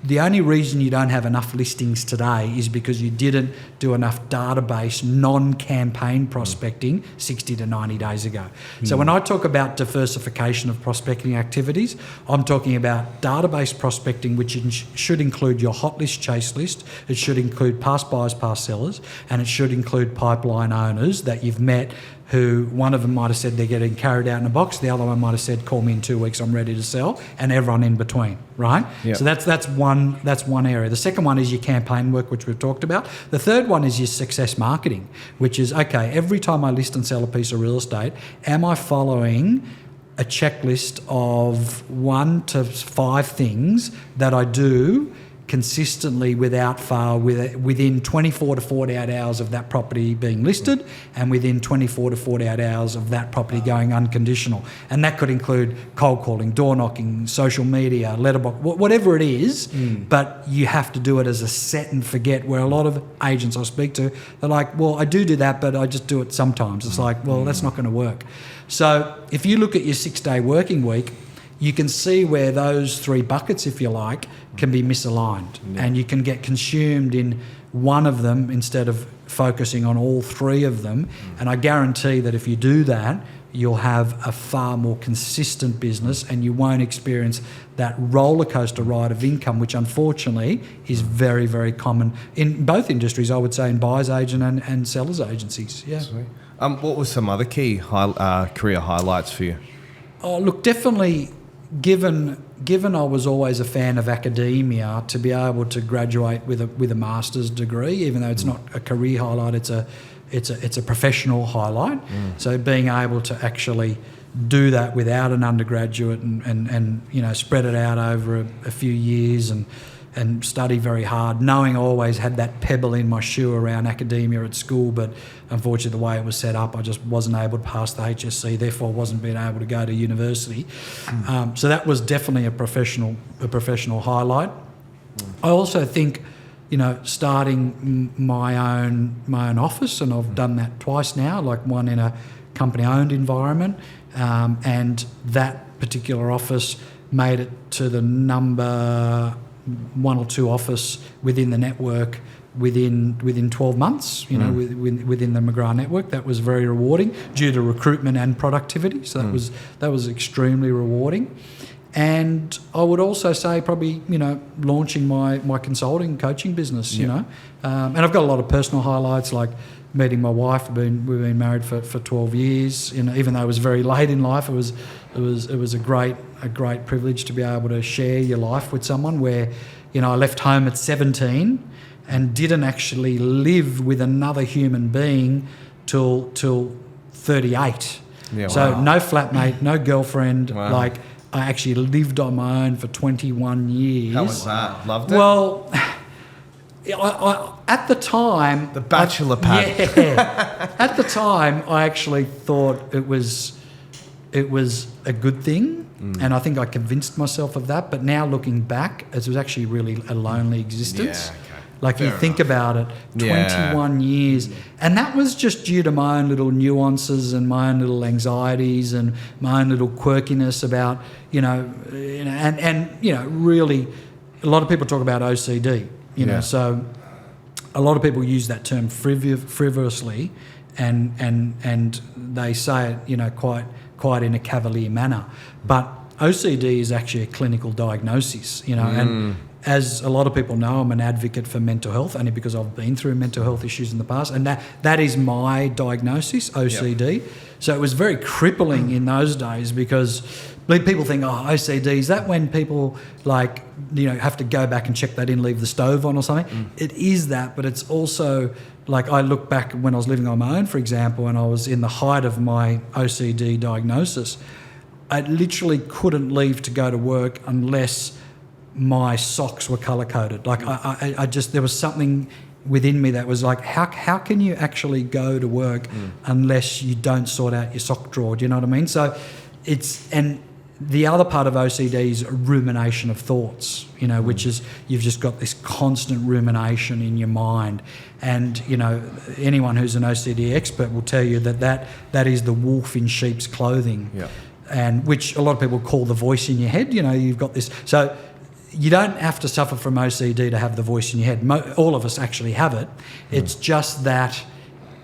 The only reason you don't have enough listings today is because you didn't do enough database non-campaign prospecting 60 to 90 days ago. So when I talk about diversification of prospecting activities, I'm talking about database prospecting, which should include your hot list, chase list, it should include past buyers, past sellers, and it should include pipeline owners that you've met who one of them might have said they're getting carried out in a box, the other one might have said, call me in 2 weeks, I'm ready to sell, and everyone in between, right? Yep. So that's one area. The second one is your campaign work, which we've talked about. The third one is your success marketing, which is, okay, every time I list and sell a piece of real estate, am I following a checklist of 1 to 5 things that I do consistently without fail within 24 to 48 hours of that property being listed and within 24 to 48 hours of that property going unconditional. And that could include cold calling, door knocking, social media, letterbox, whatever it is, but you have to do it as a set and forget, where a lot of agents I speak to, they're like, well, I do that, but I just do it sometimes. It's like, well, that's not going to work. So if you look at your 6-day working week, you can see where those 3 buckets, if you like, can be misaligned, and you can get consumed in one of them instead of focusing on all three of them. And I guarantee that if you do that, you'll have a far more consistent business, and you won't experience that roller coaster ride of income, which unfortunately is very, very common in both industries, I would say, in buyer's agent and seller's agencies. Yeah. Sweet. What were some other key career highlights for you? Oh, look, definitely, given I was always a fan of academia, to be able to graduate with a master's degree, even though it's not a career highlight, it's a professional highlight. So being able to actually do that without an undergraduate and you know, spread it out over a few years and study very hard, knowing I always had that pebble in my shoe around academia at school, but unfortunately the way it was set up, I just wasn't able to pass the HSC, therefore wasn't being able to go to university. So that was definitely a professional highlight. I also think, you know, starting my own office, and I've done that twice now, like one in a company-owned environment, and that particular office made it to the number 1 or 2 office within the network within 12 months, you know, within the McGrath network. That was very rewarding due to recruitment and productivity. So that was extremely rewarding. And I would also say probably, you know, launching my consulting coaching business, you know. And I've got a lot of personal highlights, like meeting my wife. We've been married for 12 years. You know, even though it was very late in life, it was a great privilege to be able to share your life with someone where, you know, I left home at 17 and didn't actually live with another human being till 38. Yeah, so wow. no flatmate, no girlfriend. Wow. Like, I actually lived on my own for 21 years. How was that? Loved it? Well, I at the time... The bachelor pad. Yeah. At the time, I actually thought it was a good thing, and I think I convinced myself of that. But now looking back, it was actually really a lonely existence. Yeah, okay. Like, Fair you think about it, 21 years. And that was just due to my own little nuances and my own little anxieties and my own little quirkiness about, you know, and you know, really, a lot of people talk about OCD, you know, so a lot of people use that term frivolously and they say it, you know, quite in a cavalier manner. But OCD is actually a clinical diagnosis, you know, and as a lot of people know, I'm an advocate for mental health, only because I've been through mental health issues in the past, and that is my diagnosis, OCD. Yep. So it was very crippling in those days, because people think, oh, OCD, is that when people, like, you know, have to go back and check they didn't leave the stove on or something? It is that, but it's also, like, I look back when I was living on my own, for example, and I was in the height of my OCD diagnosis, I literally couldn't leave to go to work unless my socks were colour-coded. Like, I just, there was something within me that was like, how can you actually go to work unless you don't sort out your sock drawer? Do you know what I mean? So it's, and the other part of OCD is rumination of thoughts, you know, which is you've just got this constant rumination in your mind. And, you know, anyone who's an OCD expert will tell you that is the wolf in sheep's clothing. Yeah. And which a lot of people call the voice in your head. You know, you've got this. So you don't have to suffer from OCD to have the voice in your head. All of us actually have it. It's just that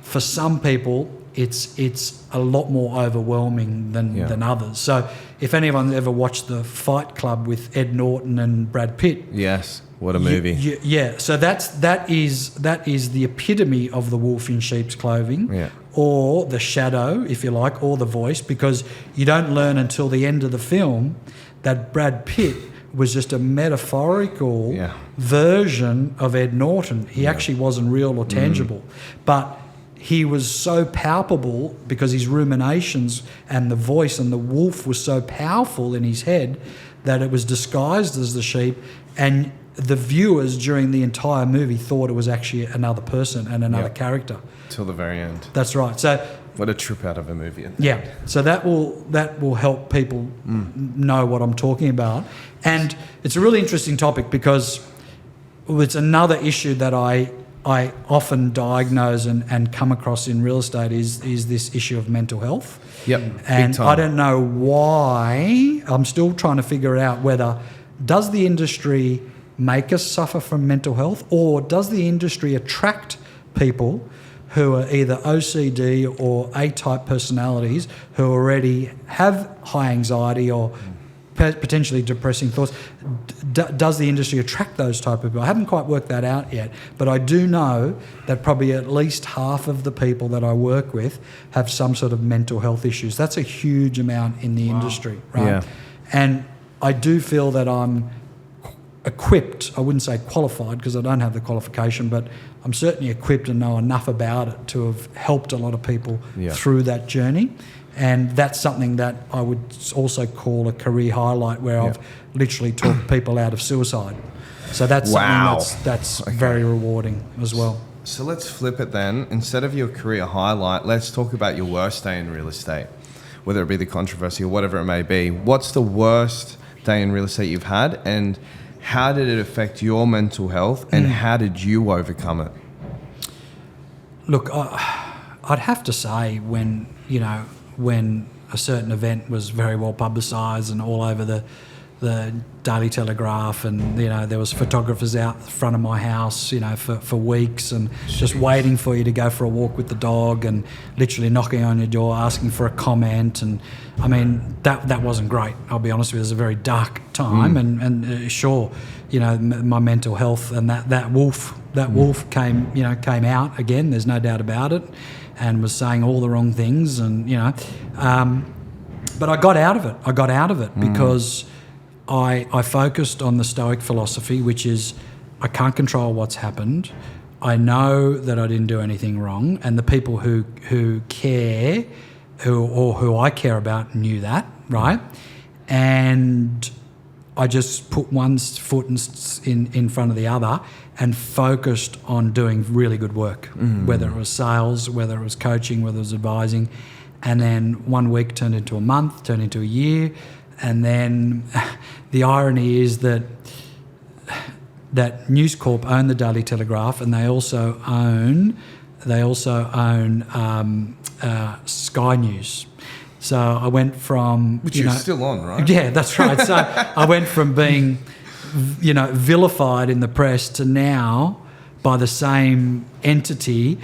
for some people, it's a lot more overwhelming than others. So if anyone's ever watched The Fight Club with Ed Norton and Brad Pitt, yes, what a movie! So that is the epitome of the wolf in sheep's clothing, or the shadow, if you like, or the voice, because you don't learn until the end of the film that Brad Pitt was just a metaphorical version of Ed Norton. He actually wasn't real or tangible, but he was so palpable because his ruminations and the voice and the wolf was so powerful in his head that it was disguised as the sheep, and the viewers during the entire movie thought it was actually another person and another character. Till the very end. That's right. So what a trip out of a movie. Yeah. So that will help people know what I'm talking about. And it's a really interesting topic because it's another issue that I often diagnose and come across in real estate is this issue of mental health. Yep. And I don't know why. I'm still trying to figure out whether does the industry make us suffer from mental health, or does the industry attract people who are either OCD or A-type personalities who already have high anxiety or potentially depressing thoughts? Does the industry attract those type of people? I haven't quite worked that out yet, but I do know that probably at least half of the people that I work with have some sort of mental health issues. That's a huge amount in the industry, right? Yeah. And I do feel that I'm equipped, I wouldn't say qualified because I don't have the qualification, but I'm certainly equipped and know enough about it to have helped a lot of people through that journey. And that's something that I would also call a career highlight, where I've literally talked people out of suicide. So that's something that's very rewarding as well. So let's flip it then. Instead of your career highlight, let's talk about your worst day in real estate, whether it be the controversy or whatever it may be. What's the worst day in real estate you've had, and how did it affect your mental health, and how did you overcome it? Look, I'd have to say when a certain event was very well publicised and all over the Daily Telegraph, and there was photographers out the front of my house for weeks, and just waiting for you to go for a walk with the dog, and literally knocking on your door asking for a comment. And I mean that wasn't great, I'll be honest with you. It was a very dark time, and sure, my mental health and that wolf came out again, there's no doubt about it, and was saying all the wrong things, and but I got out of it because I focused on the Stoic philosophy, which is I can't control what's happened. I know that I didn't do anything wrong, and the people who care, who I care about, knew that, right? And I just put one foot in front of the other and focused on doing really good work, whether it was sales, whether it was coaching, whether it was advising. And then 1 week turned into a month, turned into a year. And then the irony is that News Corp own the Daily Telegraph, and they also own Sky News. So I went from... Which you're still on, right? Yeah, that's right. So I went from being, vilified in the press to now, by the same entity,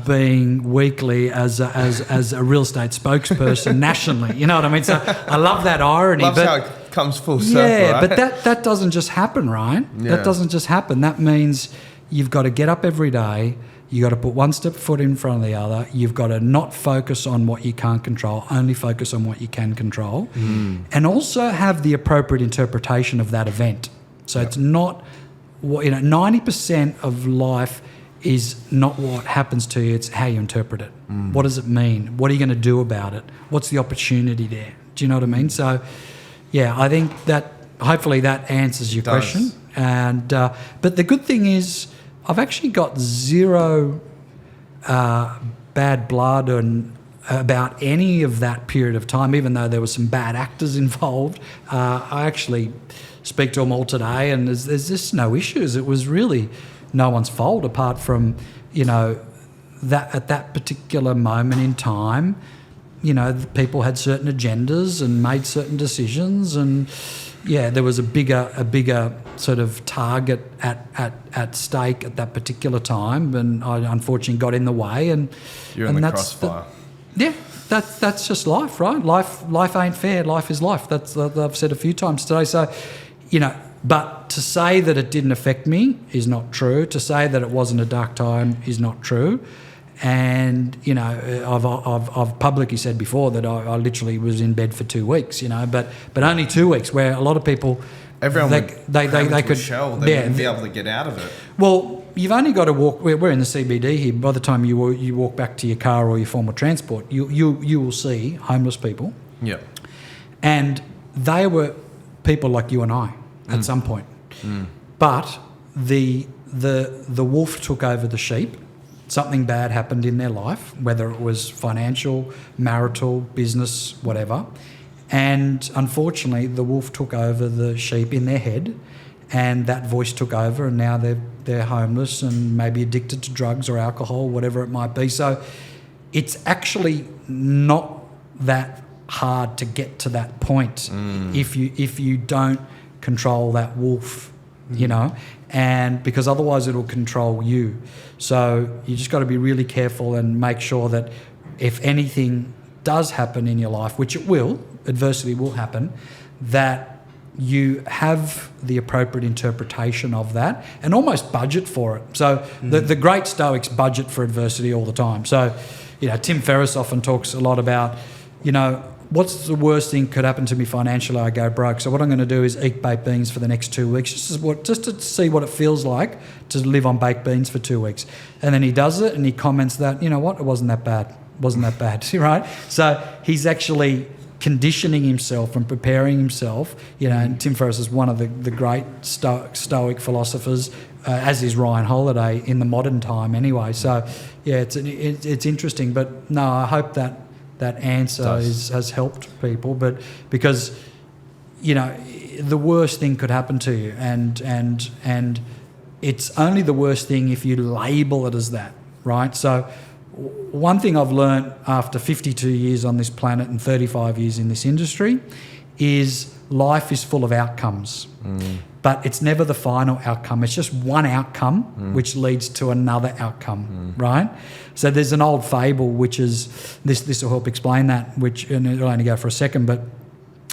being weekly as a real estate spokesperson nationally. You know what I mean? So I love that irony. Loves how it comes full circle, right? But that doesn't just happen, right? Yeah. That doesn't just happen. That means you've got to get up every day. You've got to put one foot in front of the other. You've got to not focus on what you can't control, only focus on what you can control. And also have the appropriate interpretation of that event. So it's not, 90% of life is not what happens to you, it's how you interpret it. What does it mean? What are you going to do about it? What's the opportunity there? Do you know what I mean? So, yeah, I think that hopefully that answers your question. And but the good thing is I've actually got zero bad blood about any of that period of time, even though there were some bad actors involved. I actually speak to them all today, and there's just no issues. It was really no one's fault, apart from, that at that particular moment in time, people had certain agendas and made certain decisions, and there was a bigger sort of target at stake at that particular time, and I unfortunately got in the way, and you're in the crossfire. That's just life, right? Life ain't fair. Life is life. That's I've said a few times today. So, but to say that it didn't affect me is not true. To say that it wasn't a dark time is not true. And I've publicly said before that I literally was in bed for 2 weeks. But only 2 weeks, where a lot of people, everyone they could shell. They wouldn't be able to get out of it. Well, you've only got to walk. We're in the CBD here. By the time you walk back to your car or your form of transport, you will see homeless people. Yeah. And they were people like you and I at some point. But the wolf took over the sheep. Something bad happened in their life, whether it was financial, marital, business, whatever. And unfortunately, the wolf took over the sheep in their head, and that voice took over, and now they're homeless and maybe addicted to drugs or alcohol, whatever it might be. So it's actually not that hard to get to that point if you don't control that wolf you know, and because otherwise it'll control you. So you just got to be really careful and make sure that if anything does happen in your life, which it will, adversity will happen, that you have the appropriate interpretation of that and almost budget for it. So the great Stoics budget for adversity all the time. So, you know, Tim Ferriss often talks a lot about, you know, what's the worst thing could happen to me financially? I go broke. So what I'm going to do is eat baked beans for the next 2 weeks, just to see what it feels like to live on baked beans for 2 weeks. And then he does it and he comments that, you know what, it wasn't that bad. Right? So he's actually conditioning himself and preparing himself, you know, and Tim Ferriss is one of the great Stoic philosophers, as is Ryan Holiday in the modern time anyway. So, yeah, it's interesting. But, no, I hope that answer has helped people. But because, you know, the worst thing could happen to you and it's only the worst thing if you label it as that, right? So one thing I've learned after 52 years on this planet and 35 years in this industry is life is full of outcomes, but it's never the final outcome. It's just one outcome which leads to another outcome, right? So there's an old fable which is, this will help explain that, and it'll only go for a second, but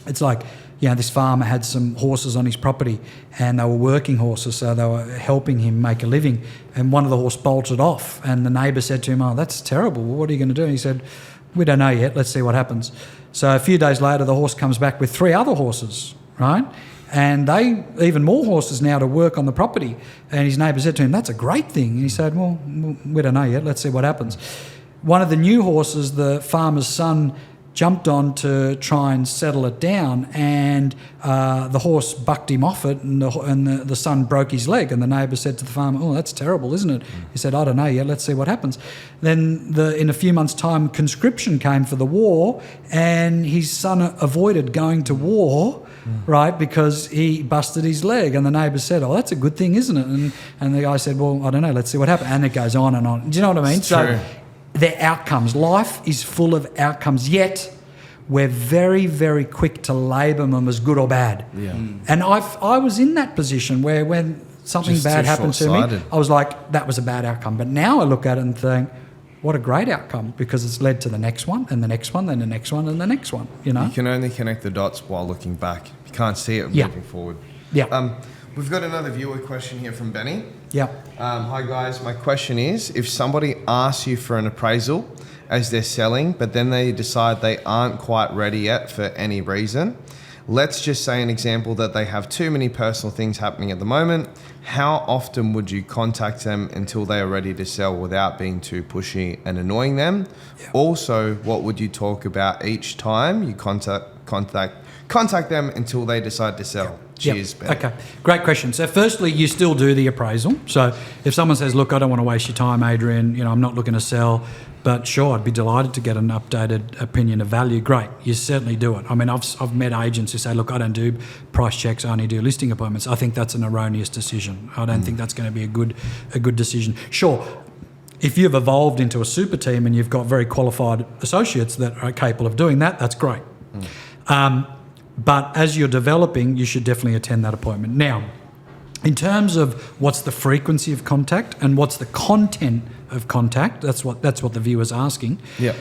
it's like, you know, this farmer had some horses on his property and they were working horses, so they were helping him make a living. And one of the horses bolted off and the neighbour said to him, "Oh, that's terrible. Well, what are you going to do?" And he said, "We don't know yet. Let's see what happens." So a few days later, the horse comes back with 3 other horses, right? And even more horses now to work on the property. And his neighbour said to him, "That's a great thing." And he said, "Well, we don't know yet. Let's see what happens." One of the new horses, the farmer's son, jumped on to try and settle it down, and the horse bucked him off it, and the son broke his leg. And the neighbour said to the farmer, "Oh, that's terrible, isn't it?" He said, "I don't know yet. Let's see what happens." Then in a few months' time, conscription came for the war, and his son avoided going to war, right, because he busted his leg. And the neighbour said, "Oh, that's a good thing, isn't it?" And the guy said, "Well, I don't know. Let's see what happens." And it goes on and on. Do you know what I mean? It's true. They're outcomes. Life is full of outcomes, yet we're very, very quick to label them as good or bad. Yeah. And I was in that position where when something Just bad too happened to me, short-sighted. I was like, that was a bad outcome. But now I look at it and think, what a great outcome, because it's led to the next one and the next one and the next one and the next one, you know? You can only connect the dots while looking back. You can't see it moving forward. Yeah. We've got another viewer question here from Benny. Yeah. Hi guys, my question is, if somebody asks you for an appraisal as they're selling, but then they decide they aren't quite ready yet for any reason, let's just say an example that they have too many personal things happening at the moment, how often would you contact them until they are ready to sell without being too pushy and annoying them? Yeah. Also, what would you talk about each time you contact them until they decide to sell? Cheers, Ben. Okay, great question. So firstly, you still do the appraisal. So if someone says, "Look, I don't want to waste your time, Adrian, you know, I'm not looking to sell, but sure, I'd be delighted to get an updated opinion of value," great, you certainly do it. I mean, I've met agents who say, "Look, I don't do price checks, I only do listing appointments." I think that's an erroneous decision. I don't think that's going to be a good decision. Sure, if you've evolved into a super team and you've got very qualified associates that are capable of doing that, that's great. But as you're developing, you should definitely attend that appointment. Now, in terms of what's the frequency of contact and what's the content of contact, that's what the viewer's asking. Yeah.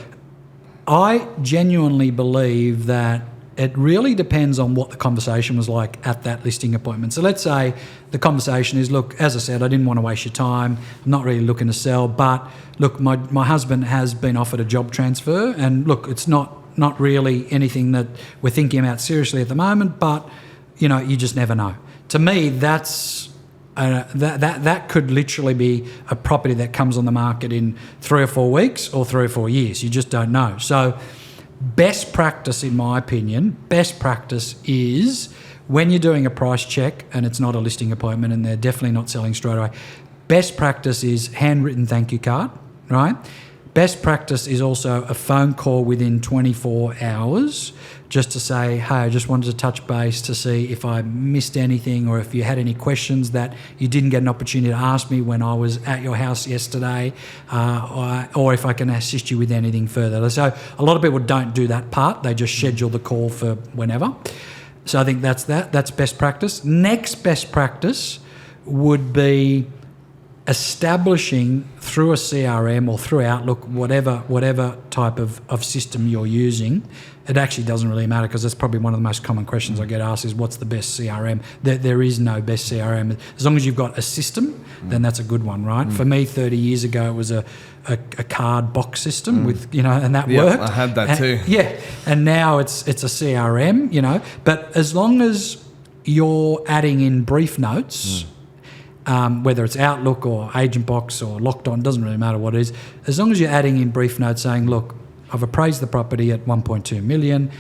I genuinely believe that it really depends on what the conversation was like at that listing appointment. So let's say the conversation is, "Look, as I said, I didn't want to waste your time. I'm not really looking to sell, but look, my husband has been offered a job transfer, and look, it's not really anything that we're thinking about seriously at the moment, but, you know, you just never know." To me, that's that could literally be a property that comes on the market in 3 or 4 weeks or 3 or 4 years. You just don't know. So best practice, in my opinion, is when you're doing a price check and it's not a listing appointment and they're definitely not selling straight away, best practice is handwritten thank you card, right? Best practice is also a phone call within 24 hours just to say, "Hey, I just wanted to touch base to see if I missed anything or if you had any questions that you didn't get an opportunity to ask me when I was at your house yesterday, or if I can assist you with anything further." So a lot of people don't do that part. They just schedule the call for whenever. So I think that's best practice. Next best practice would be establishing through a CRM or through Outlook, whatever type of system you're using. It actually doesn't really matter, because that's probably one of the most common questions I get asked is, what's the best CRM? There is no best CRM. As long as you've got a system, then that's a good one, right? For me, 30 years ago, it was a card box system with, and that worked. I had that too. Yeah, and now it's a CRM, but as long as you're adding in brief notes, whether it's Outlook or Agent Box or Locked On, doesn't really matter what it is, as long as you're adding in brief notes saying, look, I've appraised the property at 1.2 million,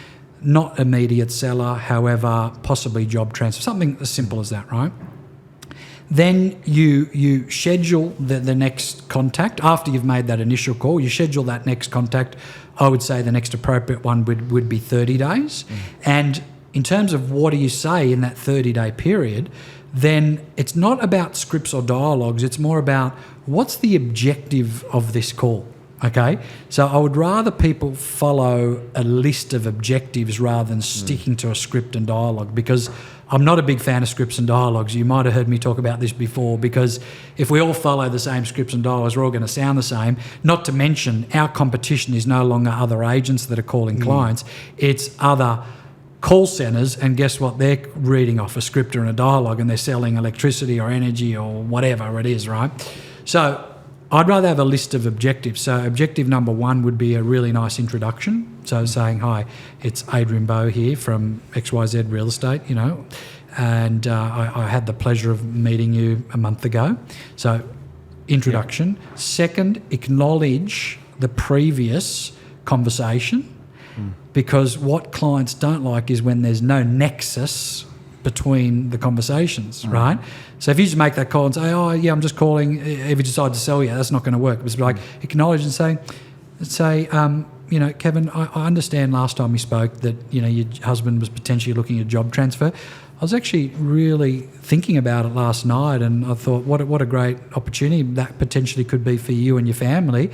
not immediate seller, however, possibly job transfer, something as simple as that, right? Then you schedule the next contact. After you've made that initial call, you schedule that next contact. I would say the next appropriate one would be 30 days. And in terms of what do you say in that 30-day period, then it's not about scripts or dialogues. It's more about what's the objective of this call. Okay, so I would rather people follow a list of objectives rather than sticking to a script and dialogue, because I'm not a big fan of scripts and dialogues. You might have heard me talk about this before, because if we all follow the same scripts and dialogues, we're all going to sound the same. Not to mention, our competition is no longer other agents that are calling clients. It's other call centres, and guess what? They're reading off a script or a dialogue, and they're selling electricity or energy or whatever it is, right? So I'd rather have a list of objectives. So objective number one would be a really nice introduction. So saying, hi, it's Adrian Bo here from XYZ Real Estate, and I had the pleasure of meeting you a month ago. So introduction. Yeah. Second, acknowledge the previous conversation, because what clients don't like is when there's no nexus between the conversations, right? So if you just make that call and say, oh, yeah, I'm just calling, if you decide to sell, that's not going to work. It's like acknowledge and say, Kevin, I understand last time we spoke that, your husband was potentially looking at job transfer. I was actually really thinking about it last night, and I thought, what a great opportunity that potentially could be for you and your family.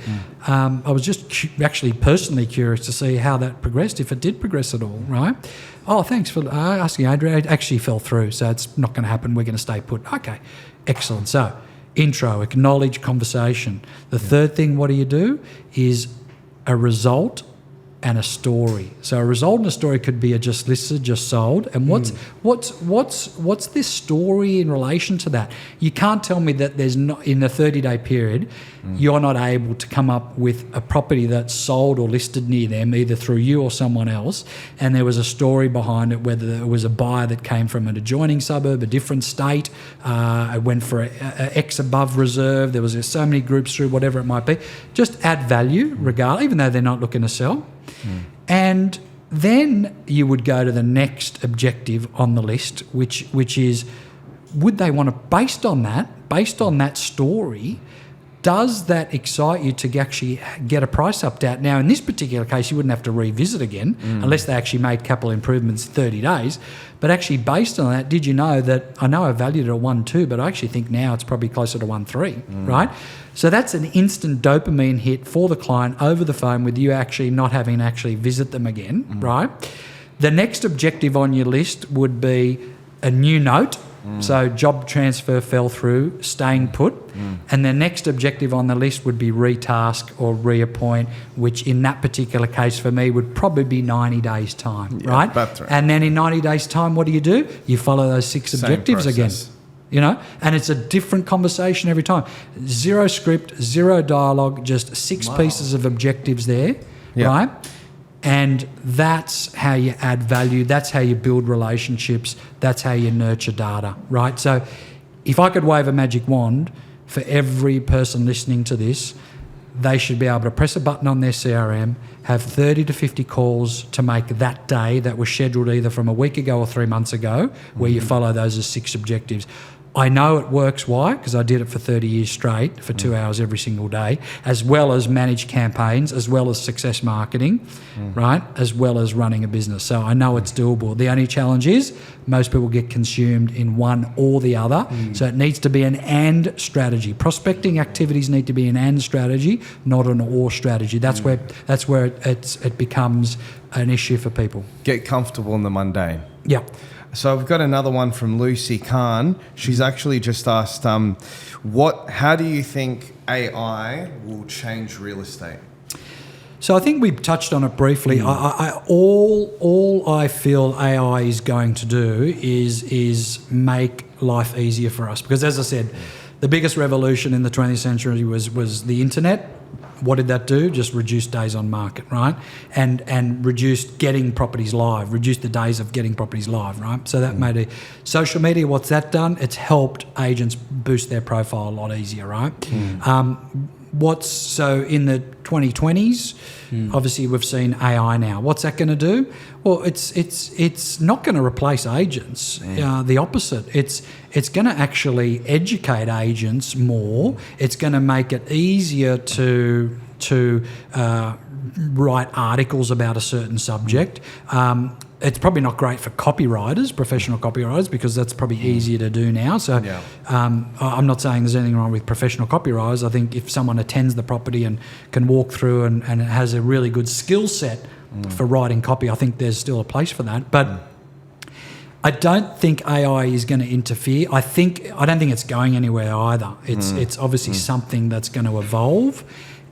I was just actually personally curious to see how that progressed, if it did progress at all, right? Oh, thanks for asking, Adrian. It actually fell through, so it's not going to happen. We're going to stay put. Okay, excellent. So, intro, acknowledge conversation. The third thing, what do? Is a result and a story. So a result and a story could be a just listed, just sold. And what's this story in relation to that? You can't tell me that there's not, in the 30-day period, you're not able to come up with a property that's sold or listed near them, either through you or someone else, and there was a story behind it, whether it was a buyer that came from an adjoining suburb, a different state, it went for a X above reserve, there was so many groups through, whatever it might be. Just add value, regardless, even though they're not looking to sell. And then you would go to the next objective on the list, which is, would they want to, based on that story, does that excite you to actually get a price update? Now, in this particular case, you wouldn't have to revisit again unless they actually made capital improvements 30 days. But actually, based on that, did you know that, I know I valued it at 1.2, but I actually think now it's probably closer to 1.3, right? So that's an instant dopamine hit for the client over the phone, with you actually not having to actually visit them again, right? The next objective on your list would be a new note. So job transfer fell through, staying put. And the next objective on the list would be retask or reappoint, which in that particular case for me would probably be 90 days' time, right? That's right. And then in 90 days' time, what do? You follow those 6 objectives again. And it's a different conversation every time. Zero script, zero dialogue, just 6 pieces of objectives there, right? And that's how you add value. That's how you build relationships. That's how you nurture data, right? So if I could wave a magic wand for every person listening to this, they should be able to press a button on their CRM, have 30 to 50 calls to make that day that was scheduled either from a week ago or 3 months ago, where you follow those as 6 objectives. I know it works. Why? Because I did it for 30 years straight, for 2 hours every single day, as well as manage campaigns, as well as success marketing, right? As well as running a business. So I know it's doable. The only challenge is most people get consumed in one or the other. So it needs to be an and strategy. Prospecting activities need to be an and strategy, not an or strategy. That's where it becomes an issue for people. Get comfortable in the mundane. Yeah. So I've got another one from Lucy Khan. She's actually just asked, how do you think AI will change real estate? So I think we've touched on it briefly. All I feel AI is going to do is make life easier for us. Because as I said, the biggest revolution in the 20th century was the internet. What did that do? Just reduce days on market, right? And reduced getting properties live, reduced the days of getting properties live, right? So that made social media, what's that done? It's helped agents boost their profile a lot easier, right? So in the 2020s, obviously we've seen AI now. What's that going to do? Well, it's not going to replace agents. The opposite. It's going to actually educate agents more. It's going to make it easier to write articles about a certain subject. It's probably not great for copywriters, professional copywriters, because that's probably easier to do now. So I'm not saying there's anything wrong with professional copywriters. I think if someone attends the property and can walk through and has a really good skill set for writing copy, I think there's still a place for that. But I don't think AI is going to interfere. I don't think it's going anywhere either. It's obviously something that's going to evolve,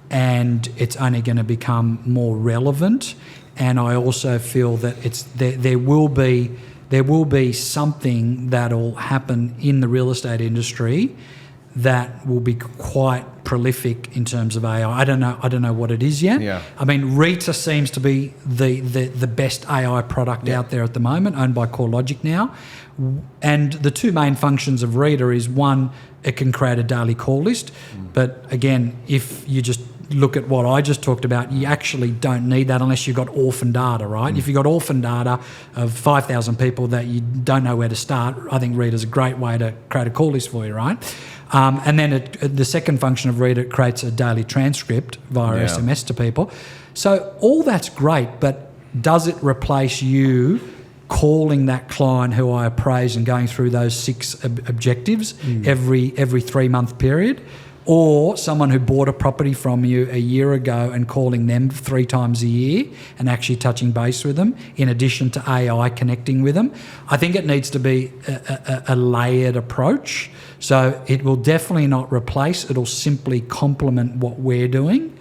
and it's only going to become more relevant. And I also feel that there will be something that'll happen in the real estate industry that will be quite prolific in terms of AI. I don't know what it is yet. Yeah. I mean, Rita seems to be the best AI product out there at the moment, owned by CoreLogic now. And the two main functions of Rita is, one, it can create a daily call list. But again, if you just look at what I just talked about, you actually don't need that unless you've got orphan data, right? If you've got orphan data of 5,000 people that you don't know where to start, I think Rita's a great way to create a call list for you, right? And then the second function of Rita, it creates a daily transcript via SMS to people. So all that's great, but does it replace you calling that client who I appraise and going through those 6 objectives every 3-month period? Or someone who bought a property from you a year ago and calling them 3 times a year and actually touching base with them, in addition to AI connecting with them? I think it needs to be a layered approach. So it will definitely not replace, it'll simply complement what we're doing.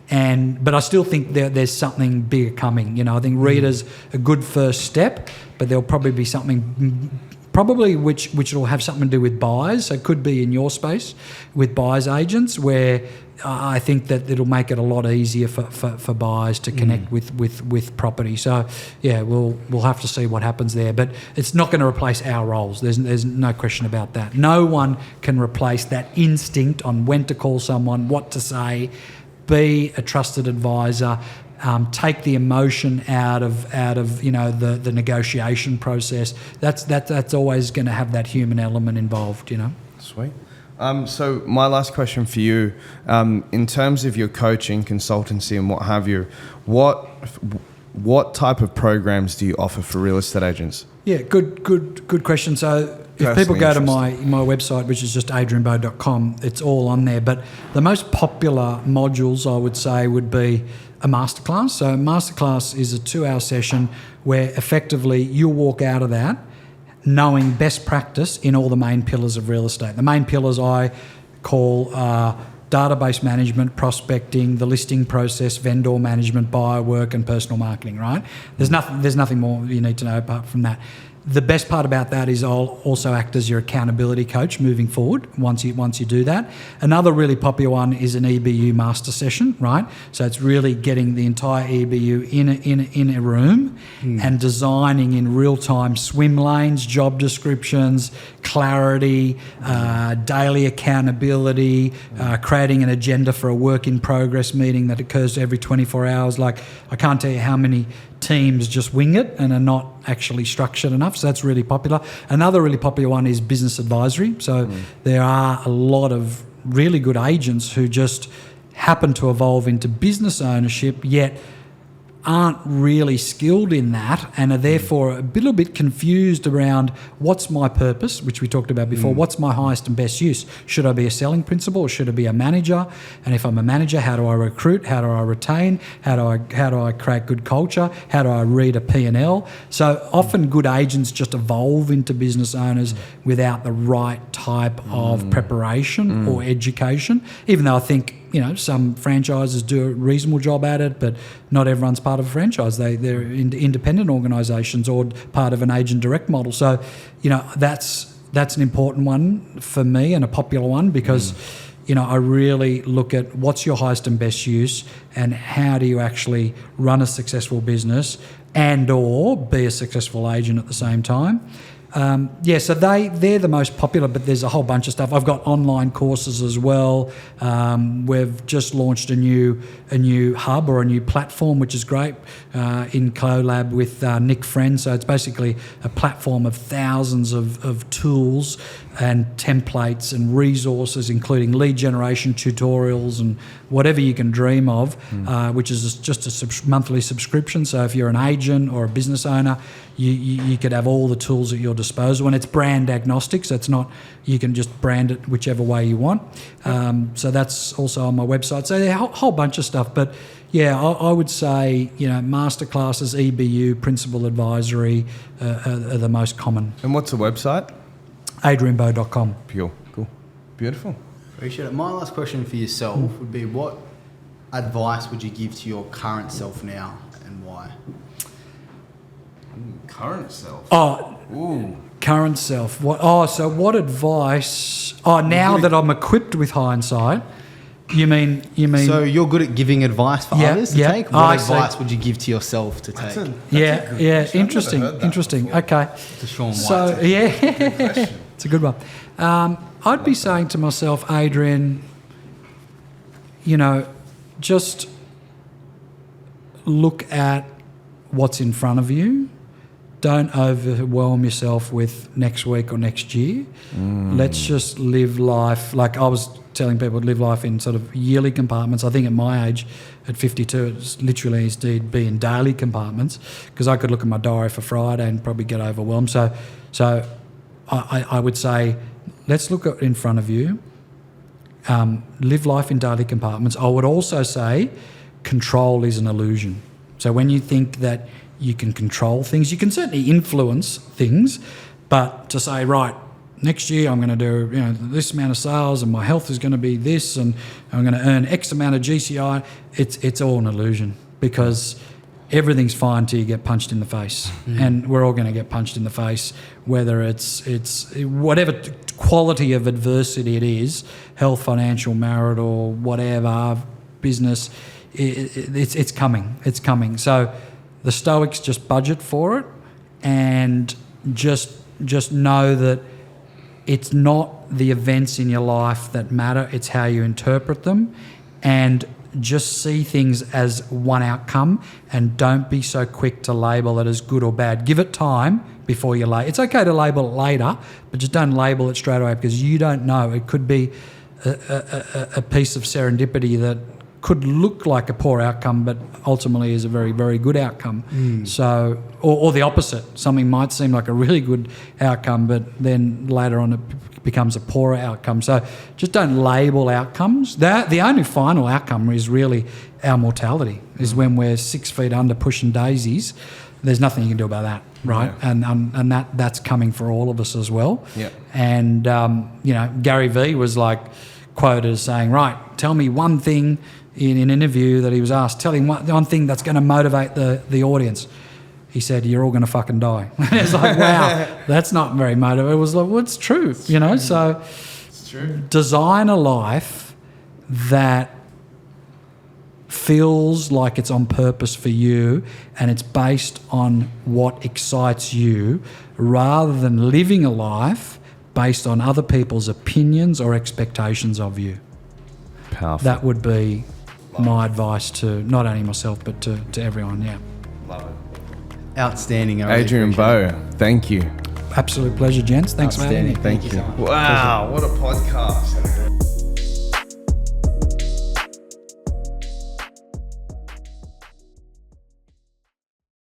But I still think there's something bigger coming. I think Rita's a good first step, but there'll probably be something which will have something to do with buyers. So it could be in your space with buyers agents, where I think that it'll make it a lot easier for buyers to connect with property. So we'll have to see what happens there, but it's not going to replace our roles. There's no question about that. No one can replace that instinct on when to call someone, what to say, be a trusted advisor. Take the emotion out of the negotiation process. That's always going to have that human element involved. Sweet. So my last question for you, in terms of your coaching, consultancy, and what have you, what type of programs do you offer for real estate agents? Yeah, good question. So if people go to my website, which is just adrianbo.com, it's all on there. But the most popular modules, I would say, would be a masterclass. So a masterclass is a 2-hour session where effectively you'll walk out of that knowing best practice in all the main pillars of real estate. The main pillars I call database management, prospecting, the listing process, vendor management, buyer work, and personal marketing, right? There's nothing more you need to know apart from that. The best part about that is I'll also act as your accountability coach moving forward once you do that. Another really popular one is an EBU master session, right? So it's really getting the entire EBU in a room and designing in real time swim lanes, job descriptions, clarity, daily accountability, creating an agenda for a work in progress meeting that occurs every 24 hours. Like, I can't tell you how many teams just wing it and are not actually structured enough. So that's really popular. Another really popular one is business advisory. So there are a lot of really good agents who just happen to evolve into business ownership, yet aren't really skilled in that and are therefore a little bit confused around what's my purpose, which we talked about before. What's my highest and best use? Should I be a selling principal or should I be a manager? And if I'm a manager, how do I recruit? How do I retain? How do I create good culture? How do I read a P&L? So often good agents just evolve into business owners without the right type of preparation or education, even though I think some franchises do a reasonable job at it, but not everyone's part of a franchise. They're independent organisations or part of an agent direct model. So, that's an important one for me and a popular one because, I really look at what's your highest and best use and how do you actually run a successful business and or be a successful agent at the same time. So they're the most popular, but there's a whole bunch of stuff. I've got online courses as well. We've just launched a new hub or a new platform, which is great, in collab with Nick Friend. So it's basically a platform of thousands of tools and templates and resources, including lead generation tutorials and whatever you can dream of, which is just a monthly subscription. So if you're an agent or a business owner, you could have all the tools at your disposal, and it's brand agnostic, so it's not, you can just brand it whichever way you want. So that's also on my website. So a whole bunch of stuff, but yeah, I would say masterclasses, EBU, principal advisory are the most common. And what's the website? AdrianBo.com. Cool. Beautiful. Appreciate it. My last question for yourself would be, what advice would you give to your current self now and why? Current self. Current self. What advice? Now that I'm equipped with hindsight, you mean? So you're good at giving advice for others to take. What advice would you give to yourself to take? That's interesting. Okay. To Sean White. So it's a good one. I'd be saying to myself, Adrian, just look at what's in front of you. Don't overwhelm yourself with next week or next year. Let's just live life. Like I was telling people, to live life in sort of yearly compartments. I think at my age, at 52, it's literally indeed be in daily compartments because I could look at my diary for Friday and probably get overwhelmed. So I would say, let's look at in front of you. Live life in daily compartments. I would also say control is an illusion. So when you think that you can control things, you can certainly influence things, but to say, right, next year I'm going to do this amount of sales and my health is going to be this and I'm going to earn X amount of GCI, it's all an illusion because everything's fine till you get punched in the face. And we're all going to get punched in the face, whether it's whatever quality of adversity it is, health, financial, marital, whatever, business, it's coming. So the Stoics just budget for it and just know that it's not the events in your life that matter, it's how you interpret them, and just see things as one outcome and don't be so quick to label it as good or bad. Give it time before you label. It's okay to label it later, but just don't label it straight away because you don't know. It could be a piece of serendipity that could look like a poor outcome, but ultimately is a very, very good outcome. So, or the opposite. Something might seem like a really good outcome, but then later on it becomes a poorer outcome. So just don't label outcomes. The only final outcome is really our mortality, is when we're 6 feet under pushing daisies. There's nothing you can do about that, right? Yeah. And that's coming for all of us as well. Yeah. And, Gary Vee was quoted as saying, right, tell me one thing in an interview that he was asked, tell him one thing that's going to motivate the audience. He said, you're all going to fucking die. It's like, wow, that's not very motivating. It was like, well, it's true, so it's true. Design a life that feels like it's on purpose for you and it's based on what excites you rather than living a life based on other people's opinions or expectations of you. Powerful. That would be my advice to not only myself but to everyone. Yeah. Love it. Outstanding. I really Adrian appreciate Bo, thank you. Absolute pleasure, gents. Thanks for having me. Thank you so much. Wow, what a podcast.